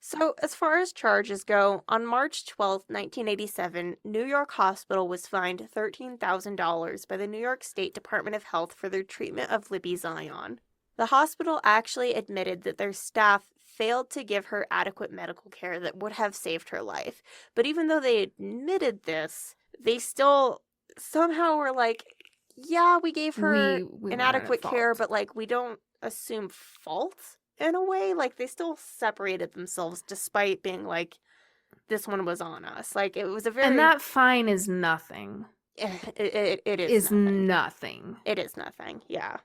So, as far as charges go, on March 12th, 1987, New York Hospital was fined $13,000 by the New York State Department of Health for their treatment of Libby Zion. The hospital actually admitted that their staff failed to give her adequate medical care that would have saved her life. But even though they admitted this, they still somehow were like, yeah, we gave her We inadequate weren't at care, fault. but like we don't assume fault in a way. Like they still separated themselves despite being like, this one was on us. Like it was a very... And that fine is nothing. It Is nothing. nothing. It is nothing, yeah.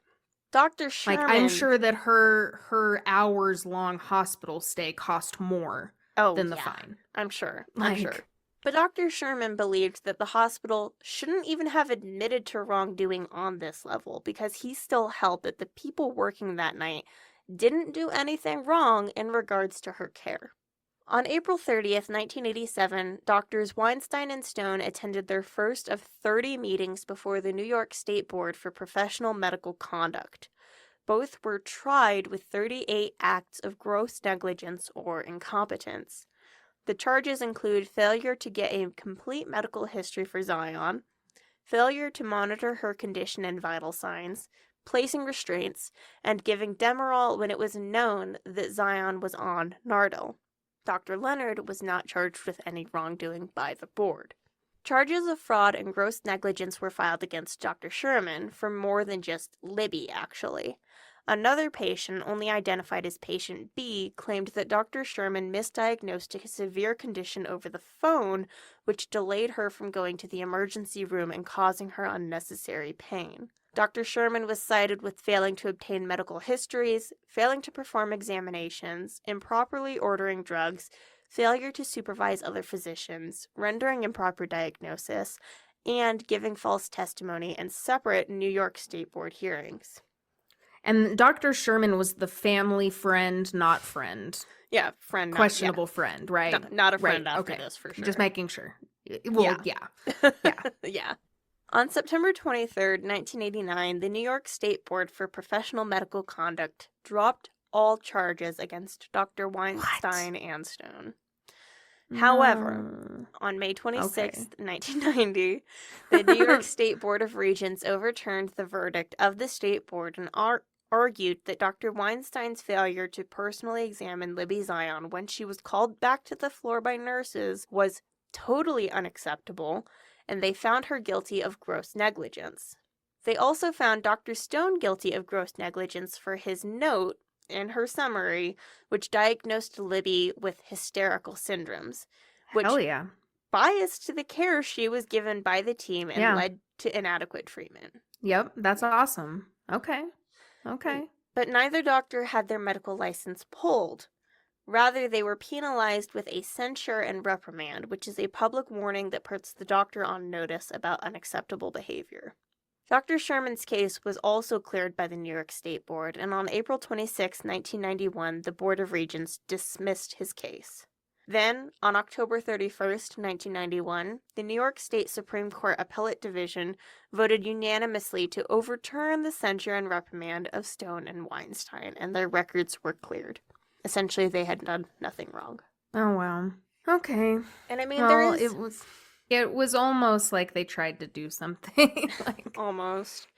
Dr. Sherman... Like, I'm sure that her hours-long hospital stay cost more than the fine. I'm sure. Like... I'm sure. But Dr. Sherman believed that the hospital shouldn't even have admitted to wrongdoing on this level because he still held that the people working that night didn't do anything wrong in regards to her care. On April 30th, 1987, Doctors Weinstein and Stone attended their first of 30 meetings before the New York State Board for Professional Medical Conduct. Both were tried with 38 acts of gross negligence or incompetence. The charges include failure to get a complete medical history for Zion, failure to monitor her condition and vital signs, placing restraints, and giving Demerol when it was known that Zion was on Nardil. Dr. Leonard was not charged with any wrongdoing by the board. Charges of fraud and gross negligence were filed against Dr. Sherman for more than just Libby, actually. Another patient, only identified as patient B, claimed that Dr. Sherman misdiagnosed a severe condition over the phone, which delayed her from going to the emergency room and causing her unnecessary pain. Dr. Sherman was cited with failing to obtain medical histories, failing to perform examinations, improperly ordering drugs, failure to supervise other physicians, rendering improper diagnosis, and giving false testimony in separate New York State Board hearings. And Dr. Sherman was the family friend, not friend. Yeah, friend. Questionable friend, right? No, not a friend right. after Okay. this, for sure. Just making sure. Well, yeah. Yeah. On September 23rd, 1989, the New York State Board for Professional Medical Conduct dropped all charges against Dr. Weinstein and Stone. However, on May 26th, 1990, the New York State Board of Regents overturned the verdict of the State Board and argued that Dr. Weinstein's failure to personally examine Libby Zion when she was called back to the floor by nurses was totally unacceptable, and they found her guilty of gross negligence. They also found Dr. Stone guilty of gross negligence for his note in her summary, which diagnosed Libby with hysterical syndromes, which biased the care she was given by the team and led to inadequate treatment. Yep, that's awesome. Okay. But neither doctor had their medical license pulled. Rather, they were penalized with a censure and reprimand, which is a public warning that puts the doctor on notice about unacceptable behavior. Dr. Sherman's case was also cleared by the New York State Board, and on April 26, 1991, the Board of Regents dismissed his case. Then, on October 31st, 1991, the New York State Supreme Court Appellate Division voted unanimously to overturn the censure and reprimand of Stone and Weinstein, and their records were cleared. Essentially, they had done nothing wrong. Oh, wow. Okay. And I mean, well, it was almost like they tried to do something. like Almost.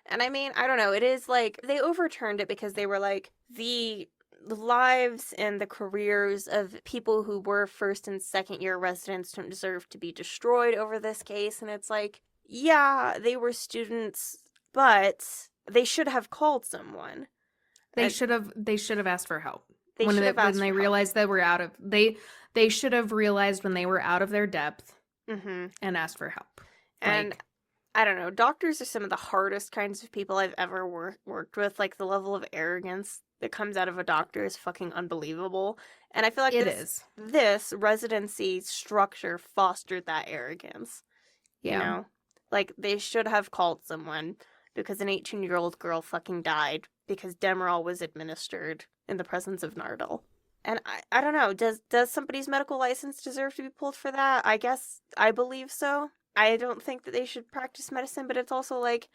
And I mean, I don't know. It is like they overturned it because they were like, the lives and the careers of people who were first and second year residents don't deserve to be destroyed over this case. And it's like, yeah, they were students, but they should have called someone. They should have asked for help. They should have asked when they for realized they were out of they should have realized when they were out of their depth help. and asked for help. And I don't know, doctors are some of the hardest kinds of people I've ever worked with. Like, the level of arrogance that comes out of a doctor is fucking unbelievable. And I feel like this residency structure fostered that arrogance. Yeah. You know? Like, they should have called someone because an 18-year-old girl fucking died because Demerol was administered in the presence of Nardil. And I don't know, does somebody's medical license deserve to be pulled for that? I guess I believe so. I don't think that they should practice medicine, but it's also like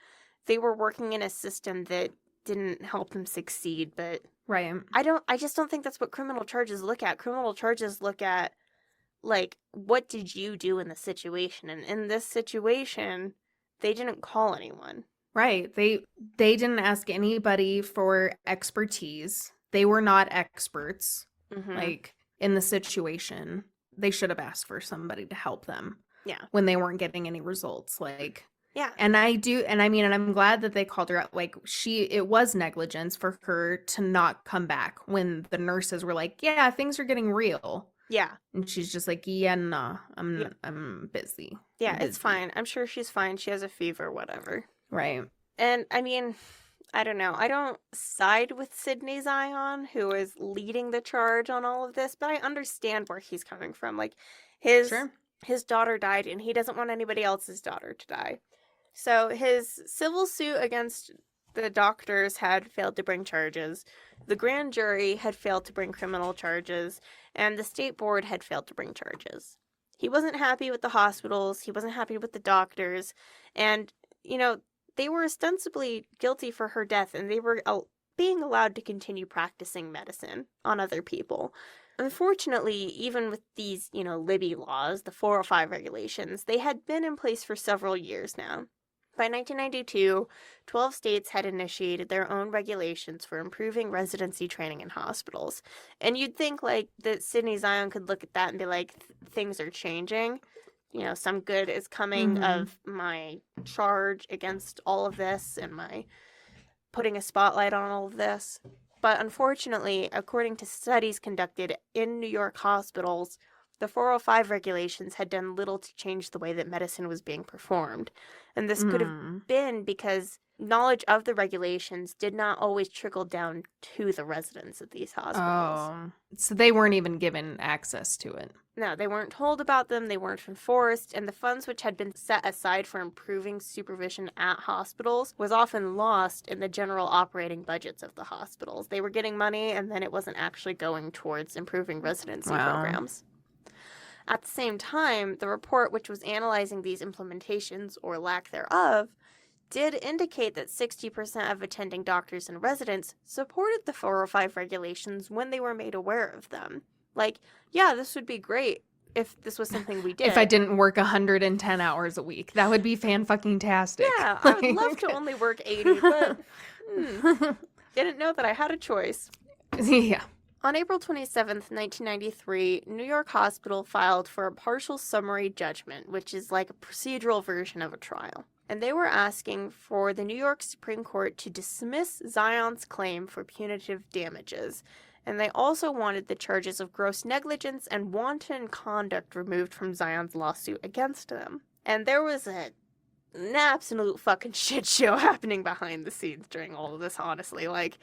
they were working in a system that didn't help them succeed. But right. I just don't think that's what criminal charges look at. Criminal charges look at, like, what did you do in the situation? And in this situation, they didn't call anyone. Right. They didn't ask anybody for expertise. They were not experts. Like, in the situation. They should have asked for somebody to help them. Yeah. When they weren't getting any results. Like, yeah. And I'm glad that they called her out. Like, it was negligence for her to not come back when the nurses were like, yeah, things are getting real. Yeah. And she's just like, yeah, nah, I'm busy. Yeah, I'm busy. it's fine. I'm sure she's fine. She has a fever, whatever. Right. And I mean, I don't know. I don't side with Sydney Zion, who is leading the charge on all of this, but I understand where he's coming from. Like, his daughter died, and he doesn't want anybody else's daughter to die. So his civil suit against the doctors had failed to bring charges. The grand jury had failed to bring criminal charges, and the state board had failed to bring charges. He wasn't happy with the hospitals. He wasn't happy with the doctors. And, you know, they were ostensibly guilty for her death, and they were being allowed to continue practicing medicine on other people. Unfortunately, even with these, Libby laws, the 405 regulations, they had been in place for several years now. By 1992, 12 states had initiated their own regulations for improving residency training in hospitals. And you'd think, like, that Sydney Zion could look at that and be like, things are changing. Some good is coming of my charge against all of this and my putting a spotlight on all of this. But unfortunately, according to studies conducted in New York hospitals, the 405 regulations had done little to change the way that medicine was being performed. And this could have been because knowledge of the regulations did not always trickle down to the residents of these hospitals. Oh, so they weren't even given access to it. No, they weren't told about them, they weren't enforced, and the funds which had been set aside for improving supervision at hospitals was often lost in the general operating budgets of the hospitals. They were getting money, and then it wasn't actually going towards improving residency programs. At the same time, the report which was analyzing these implementations, or lack thereof, did indicate that 60% of attending doctors and residents supported the 405 regulations when they were made aware of them. Like, yeah, this would be great if this was something we did. If I didn't work 110 hours a week. That would be fan-fucking-tastic. Yeah, I would love to only work 80, but didn't know that I had a choice. Yeah. On April 27th, 1993, New York Hospital filed for a partial summary judgment, which is like a procedural version of a trial. And they were asking for the New York Supreme Court to dismiss Zion's claim for punitive damages. And they also wanted the charges of gross negligence and wanton conduct removed from Zion's lawsuit against them. And there was an absolute fucking shit show happening behind the scenes during all of this, honestly. Like,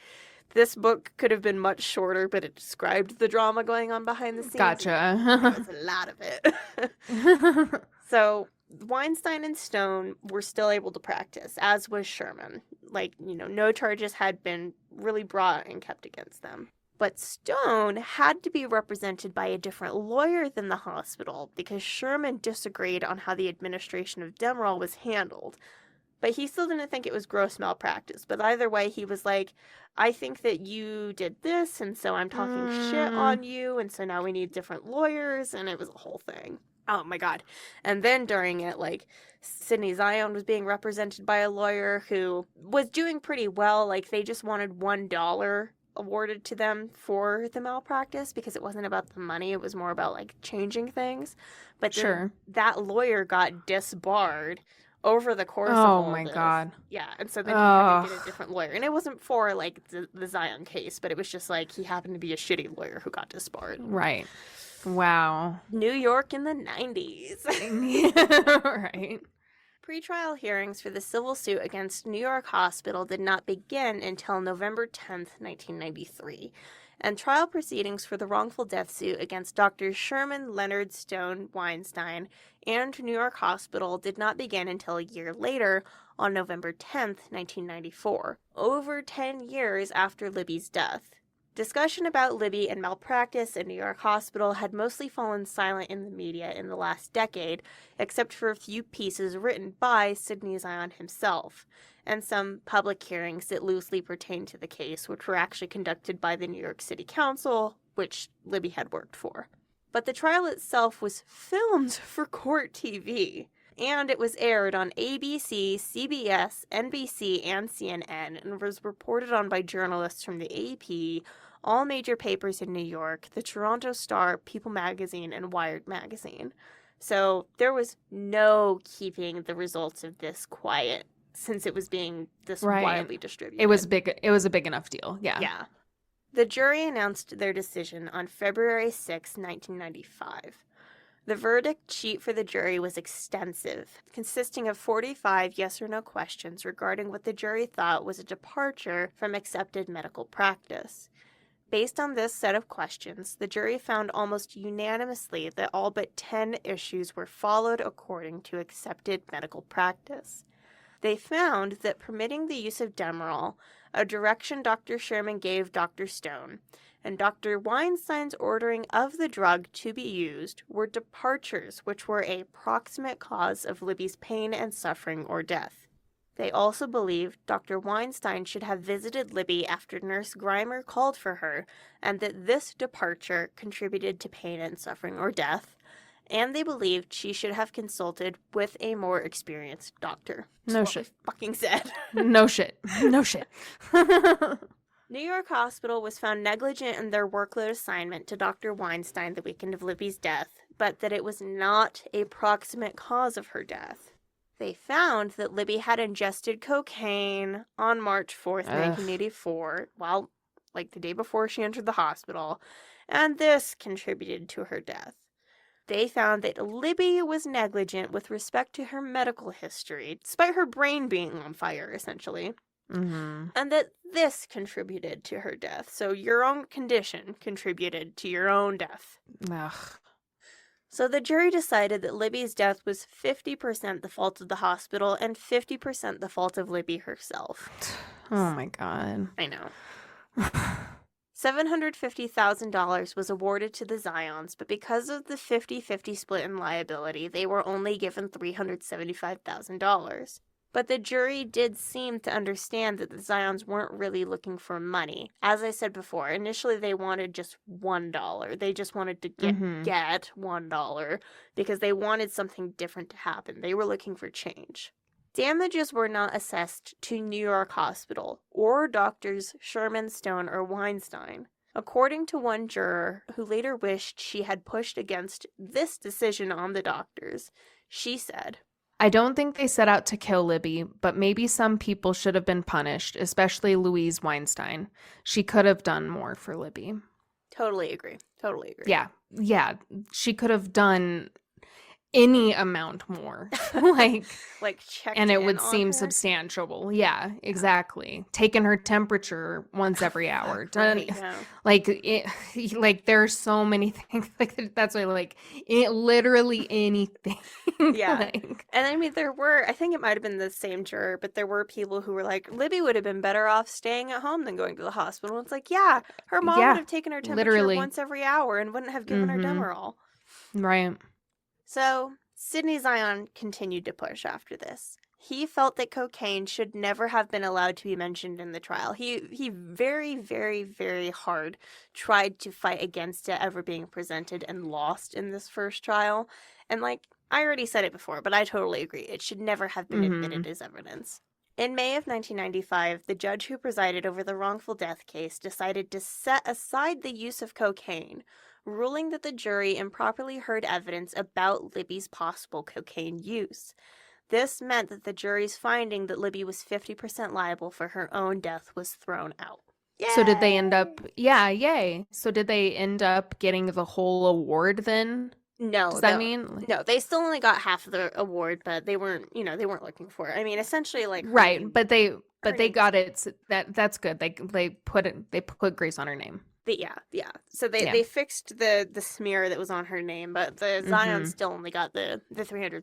this book could have been much shorter, but it described the drama going on behind the scenes. Gotcha. There was a lot of it. So, Weinstein and Stone were still able to practice, as was Sherman. Like, no charges had been really brought and kept against them. But Stone had to be represented by a different lawyer than the hospital because Sherman disagreed on how the administration of Demerol was handled. But he still didn't think it was gross malpractice. But either way, he was like, I think that you did this, and so I'm talking shit on you, and so now we need different lawyers, and it was a whole thing. Oh my god. And then during it, like, Sydney Zion was being represented by a lawyer who was doing pretty well. Like, they just wanted $1 awarded to them for the malpractice because it wasn't about the money, it was more about, like, changing things. But then that lawyer got disbarred over the course of all my this. God. Yeah, and so then he had to get a different lawyer. And it wasn't for, like, the Zion case, but it was just, like, he happened to be a shitty lawyer who got disbarred. Right. Wow. New York in the 90s. Right. Pretrial hearings for the civil suit against New York Hospital did not begin until November 10th, 1993. And trial proceedings for the wrongful death suit against Drs. Sherman, Leonard, Stone, Weinstein, and New York Hospital did not begin until a year later, on November 10th, 1994, over 10 years after Libby's death. Discussion about Libby and malpractice at New York Hospital had mostly fallen silent in the media in the last decade, except for a few pieces written by Sydney Zion himself, and some public hearings that loosely pertained to the case, which were actually conducted by the New York City Council, which Libby had worked for. But the trial itself was filmed for court TV, and it was aired on ABC, CBS, NBC, and CNN, and was reported on by journalists from the AP, all major papers in New York, the Toronto Star, People magazine, and Wired magazine. So there was no keeping the results of this quiet since it was being this widely distributed. It was a big enough deal. Yeah. Yeah. The jury announced their decision on February 6, 1995. The verdict sheet for the jury was extensive, consisting of 45 yes or no questions regarding what the jury thought was a departure from accepted medical practice. Based on this set of questions, the jury found almost unanimously that all but 10 issues were followed according to accepted medical practice. They found that permitting the use of Demerol, a direction Dr. Sherman gave Dr. Stone, and Dr. Weinstein's ordering of the drug to be used were departures which were a proximate cause of Libby's pain and suffering or death. They also believed Dr. Weinstein should have visited Libby after Nurse Grimer called for her, and that this departure contributed to pain and suffering or death, and they believed she should have consulted with a more experienced doctor. No shit. Fucking said. No shit. No shit. New York Hospital was found negligent in their workload assignment to Dr. Weinstein the weekend of Libby's death, but that it was not a proximate cause of her death. They found that Libby had ingested cocaine on March 4th, 1984, well, like the day before she entered the hospital, and this contributed to her death. They found that Libby was negligent with respect to her medical history, despite her brain being on fire, essentially. Mm-hmm. And that this contributed to her death. So your own condition contributed to your own death. Ugh. So the jury decided that Libby's death was 50% the fault of the hospital and 50% the fault of Libby herself. Oh my God. I know. $750,000 was awarded to the Zions, but because of the 50-50 split in liability, they were only given $375,000. But the jury did seem to understand that the Zions weren't really looking for money. As I said before, initially they wanted just $1. They just wanted to get $1 because they wanted something different to happen. They were looking for change. Damages were not assessed to New York Hospital or doctors Sherman, Stone, or Weinstein. According to one juror who later wished she had pushed against this decision on the doctors, she said, I don't think they set out to kill Libby, but maybe some people should have been punished, especially Louise Weinstein. She could have done more for Libby. Totally agree. Totally agree. Yeah. She could have done any amount more. Like, Like, checked and it in would on seem her? substantial. Yeah, exactly. Taking her temperature once every hour. Fuck, Done. right, yeah. Like it, like there's so many things. Like that's why, like it, literally anything. Yeah. Like, And I mean, I think it might have been the same juror, but there were people who were like, Libby would have been better off staying at home than going to the hospital. It's like, yeah, her mom would yeah, have taken her temperature literally. once every hour and wouldn't have given her Mm-hmm. Demerol. Right. So, Sidney Zion continued to push after this. He felt that cocaine should never have been allowed to be mentioned in the trial. He very, very, very hard tried to fight against it ever being presented and lost in this first trial. And like, I already said it before, but I totally agree. It should never have been Mm-hmm. admitted as evidence. In May of 1995, the judge who presided over the wrongful death case decided to set aside the use of cocaine, ruling that the jury improperly heard evidence about Libby's possible cocaine use. This meant that the jury's finding that Libby was 50% liable for her own death was thrown out. Yay! So did they end up? Yeah, yay. So did they end up getting the whole award then? No, Does that mean? no, they still only got half of the award, but they weren't, they weren't looking for it. I mean, essentially, like her Right, name, but they got it. That's good. They put Grace on her name. yeah. So they Yeah. they fixed the smear that was on her name, but the Zion Mm-hmm. still only got the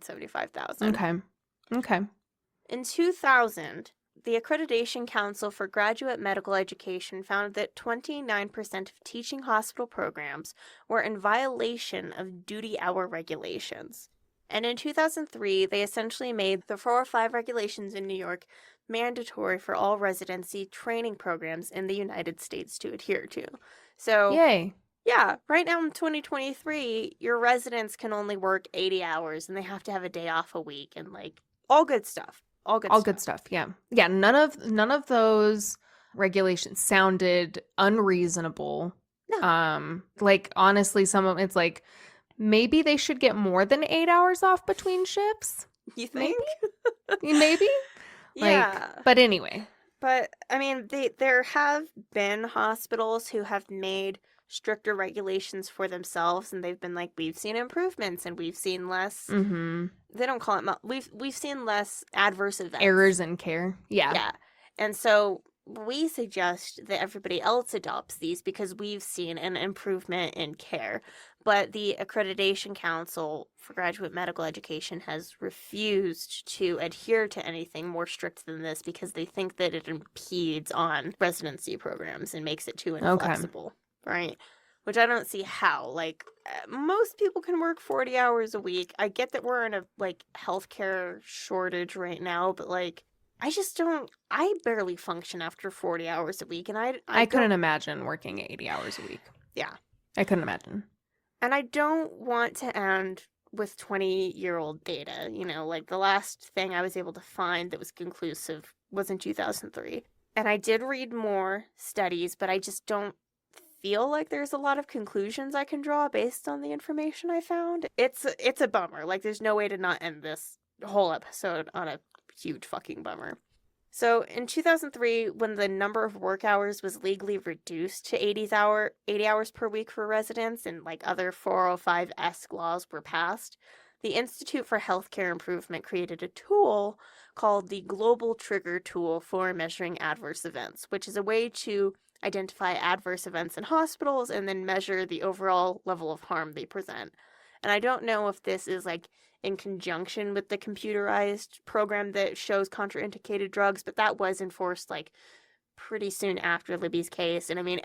375,000. Okay. Okay. In 2000, the Accreditation Council for Graduate Medical Education found that 29% of teaching hospital programs were in violation of duty hour regulations. And in 2003, they essentially made the 405 regulations in New York mandatory for all residency training programs in the United States to adhere to. So, Yay. yeah, right now in 2023, your residents can only work 80 hours and they have to have a day off a week and like all good stuff. All good All stuff. good stuff. Yeah. Yeah, none of those regulations sounded unreasonable. No. Like honestly, some of it's like maybe they should get more than 8 hours off between shifts. You think? Maybe? Yeah. Like, but anyway. But I mean, there have been hospitals who have made stricter regulations for themselves, and they've been like, we've seen improvements, and we've seen less. Mm-hmm. They don't call it. We've seen less adverse events. Errors in care. Yeah. Yeah, and so we suggest that everybody else adopts these because we've seen an improvement in care. But the Accreditation Council for Graduate Medical Education has refused to adhere to anything more strict than this because they think that it impedes on residency programs and makes it too inflexible, right? Which I don't see how. Like, most people can work 40 hours a week. I get that we're in a, like, healthcare shortage right now, but, like, I barely function after 40 hours a week, and I couldn't imagine working 80 hours a week. Yeah. I couldn't imagine. And I don't want to end with 20-year-old data. Like the last thing I was able to find that was conclusive was in 2003. And I did read more studies, but I just don't feel like there's a lot of conclusions I can draw based on the information I found. It's a bummer. Like, there's no way to not end this whole episode on a huge fucking bummer. So in 2003, when the number of work hours was legally reduced to 80 hours per week for residents and like other 405-esque laws were passed, the Institute for Healthcare Improvement created a tool called the Global Trigger Tool for measuring adverse events, which is a way to identify adverse events in hospitals and then measure the overall level of harm they present. And I don't know if this is like in conjunction with the computerized program that shows contraindicated drugs, but that was enforced like pretty soon after Libby's case. And I mean,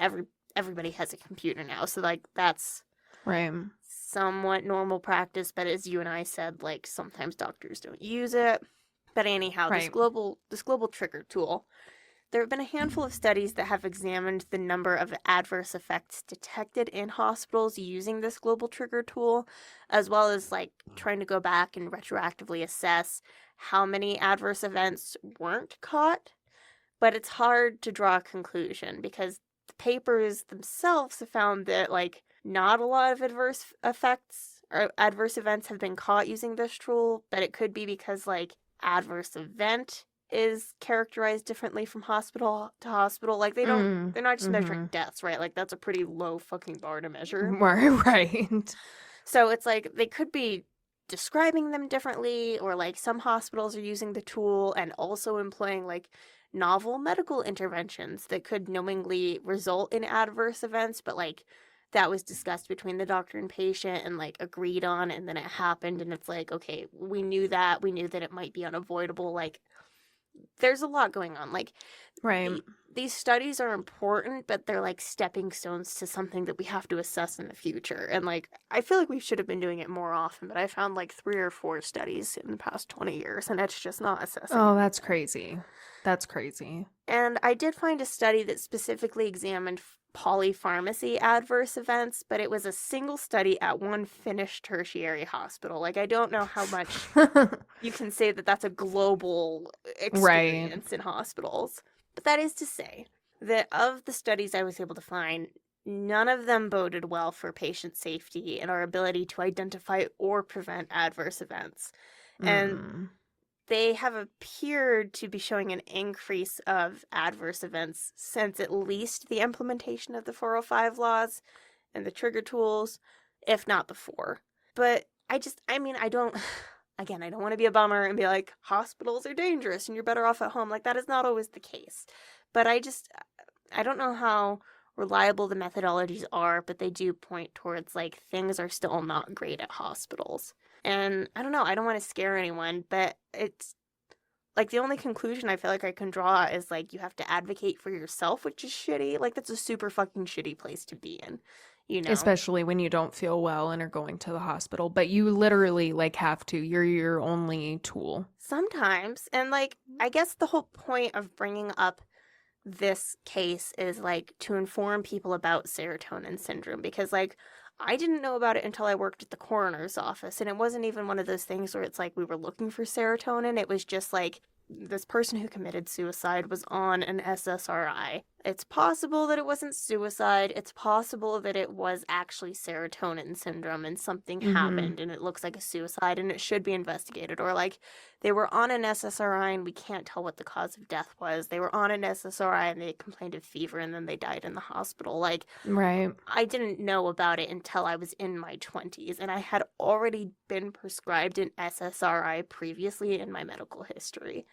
everybody has a computer now, so like that's right. Somewhat normal practice. But as you and I said, like sometimes doctors don't use it. But anyhow, right. this global trigger tool. There have been a handful of studies that have examined the number of adverse effects detected in hospitals using this global trigger tool, as well as like trying to go back and retroactively assess how many adverse events weren't caught. But it's hard to draw a conclusion because the papers themselves have found that like not a lot of adverse effects or adverse events have been caught using this tool, but it could be because like adverse event is characterized differently from hospital to hospital. Like they're not just measuring deaths, right? Like that's a pretty low fucking bar to measure. Right. So it's like they could be describing them differently, or like some hospitals are using the tool and also employing like novel medical interventions that could knowingly result in adverse events, but like that was discussed between the doctor and patient and like agreed on, and then it happened, and it's like, okay, we knew that it might be unavoidable. Like there's a lot going on. Like Right. these studies are important, but they're like stepping stones to something that we have to assess in the future. And like I feel like we should have been doing it more often, but I found like 3 or 4 studies in the past 20 years, and it's just not assessing. Oh, that's crazy. That's crazy. And I did find a study that specifically examined polypharmacy adverse events, but it was a single study at one Finnish tertiary hospital. Like, I don't know how much you can say that that's a global experience in hospitals. But that is to say that of the studies I was able to find, none of them boded well for patient safety and our ability to identify or prevent adverse events. And they have appeared to be showing an increase of adverse events since at least the implementation of the 405 laws and the trigger tools, if not before. But I don't want to be a bummer and be like, hospitals are dangerous and you're better off at home. Like, that is not always the case. But I don't know how reliable the methodologies are, but they do point towards, like, things are still not great at hospitals. And I don't know, I don't want to scare anyone, but it's like the only conclusion I feel like I can draw is like you have to advocate for yourself, which is shitty. Like, that's a super fucking shitty place to be in, you know? Especially when you don't feel well and are going to the hospital, but you literally like have to. You're your only tool. Sometimes. And like, I guess the whole point of bringing up this case is like to inform people about serotonin syndrome, because like I didn't know about it until I worked at the coroner's office, and it wasn't even one of those things where it's like we were looking for serotonin. It was just like this person who committed suicide was on an SSRI. It's possible that it wasn't suicide. It's possible that it was actually serotonin syndrome and something happened and it looks like a suicide and it should be investigated. Or like they were on an SSRI and we can't tell what the cause of death was. They were on an SSRI and they complained of fever and then they died in the hospital. Like, right. I didn't know about it until I was in my 20s, and I had already been prescribed an SSRI previously in my medical history.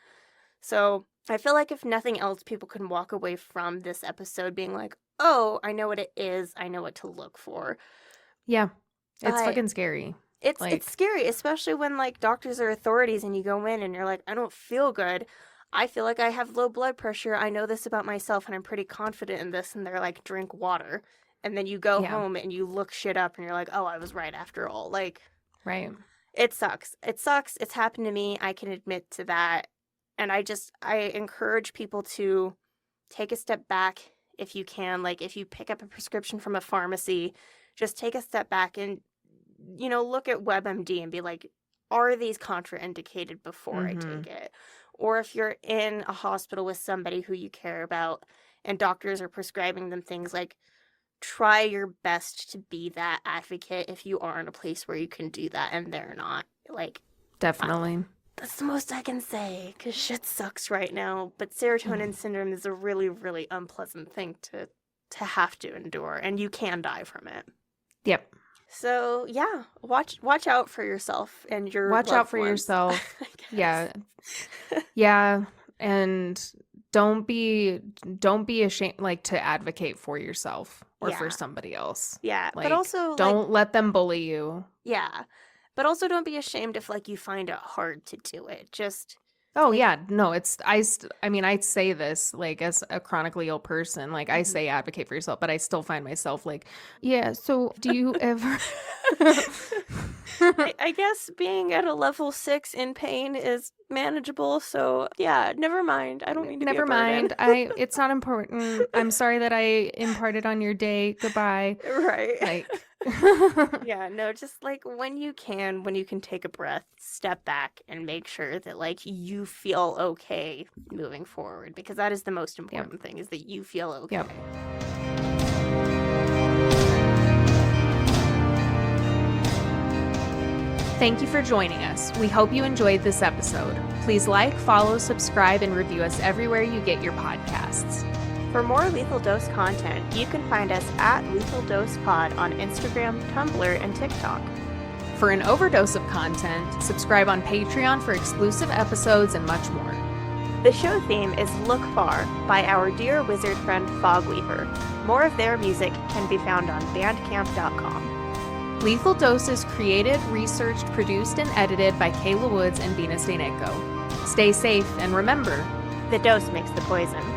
So I feel like if nothing else, people can walk away from this episode being like, oh, I know what it is. I know what to look for. Yeah. It's fucking scary. It's scary, especially when like doctors are authorities and you go in and you're like, I don't feel good. I feel like I have low blood pressure. I know this about myself and I'm pretty confident in this. And they're like, drink water. And then you go home and you look shit up and you're like, oh, I was right after all. Like, right. It sucks. It sucks. It's happened to me. I can admit to that. And I encourage people to take a step back if you can. Like, if you pick up a prescription from a pharmacy, just take a step back and, you know, look at WebMD and be like, are these contraindicated before I take it? Or if you're in a hospital with somebody who you care about and doctors are prescribing them things, like, try your best to be that advocate if you are in a place where you can do that and they're not. Like, definitely. That's the most I can say, because shit sucks right now. But serotonin syndrome is a really, really unpleasant thing to have to endure, and you can die from it. Yep. So yeah, watch out for yourself and your watch out for ones. yourself. Yeah, yeah, and don't be ashamed, like, to advocate for yourself or for somebody else. Yeah, like, but also don't let them bully you. Yeah. But also don't be ashamed if, like, you find it hard to do it. Just... Oh, yeah. No, I say this, like, as a chronically ill person, like, I say advocate for yourself, but I still find myself like, yeah, so do you ever... I guess being at a level 6 in pain is manageable, so yeah, never mind. I don't mean to never be a burden. mind. It's not important. I'm sorry that I imparted on your day. Goodbye. Right. Like... Yeah, no, just like when you can take a breath, step back and make sure that like you feel okay moving forward, because that is the most important thing, is that you feel okay. Yep. Thank you for joining us. We hope you enjoyed this episode. Please like, follow, subscribe, and review us everywhere you get your podcasts. For more Lethal Dose content, you can find us at Lethal Dose Pod on Instagram, Tumblr, and TikTok. For an overdose of content, subscribe on Patreon for exclusive episodes and much more. The show theme is Look Far by our dear wizard friend Fogweaver. More of their music can be found on bandcamp.com. Lethal Dose is created, researched, produced, and edited by Kayla Woods and Bina Steineko. Stay safe, and remember, The dose makes the poison.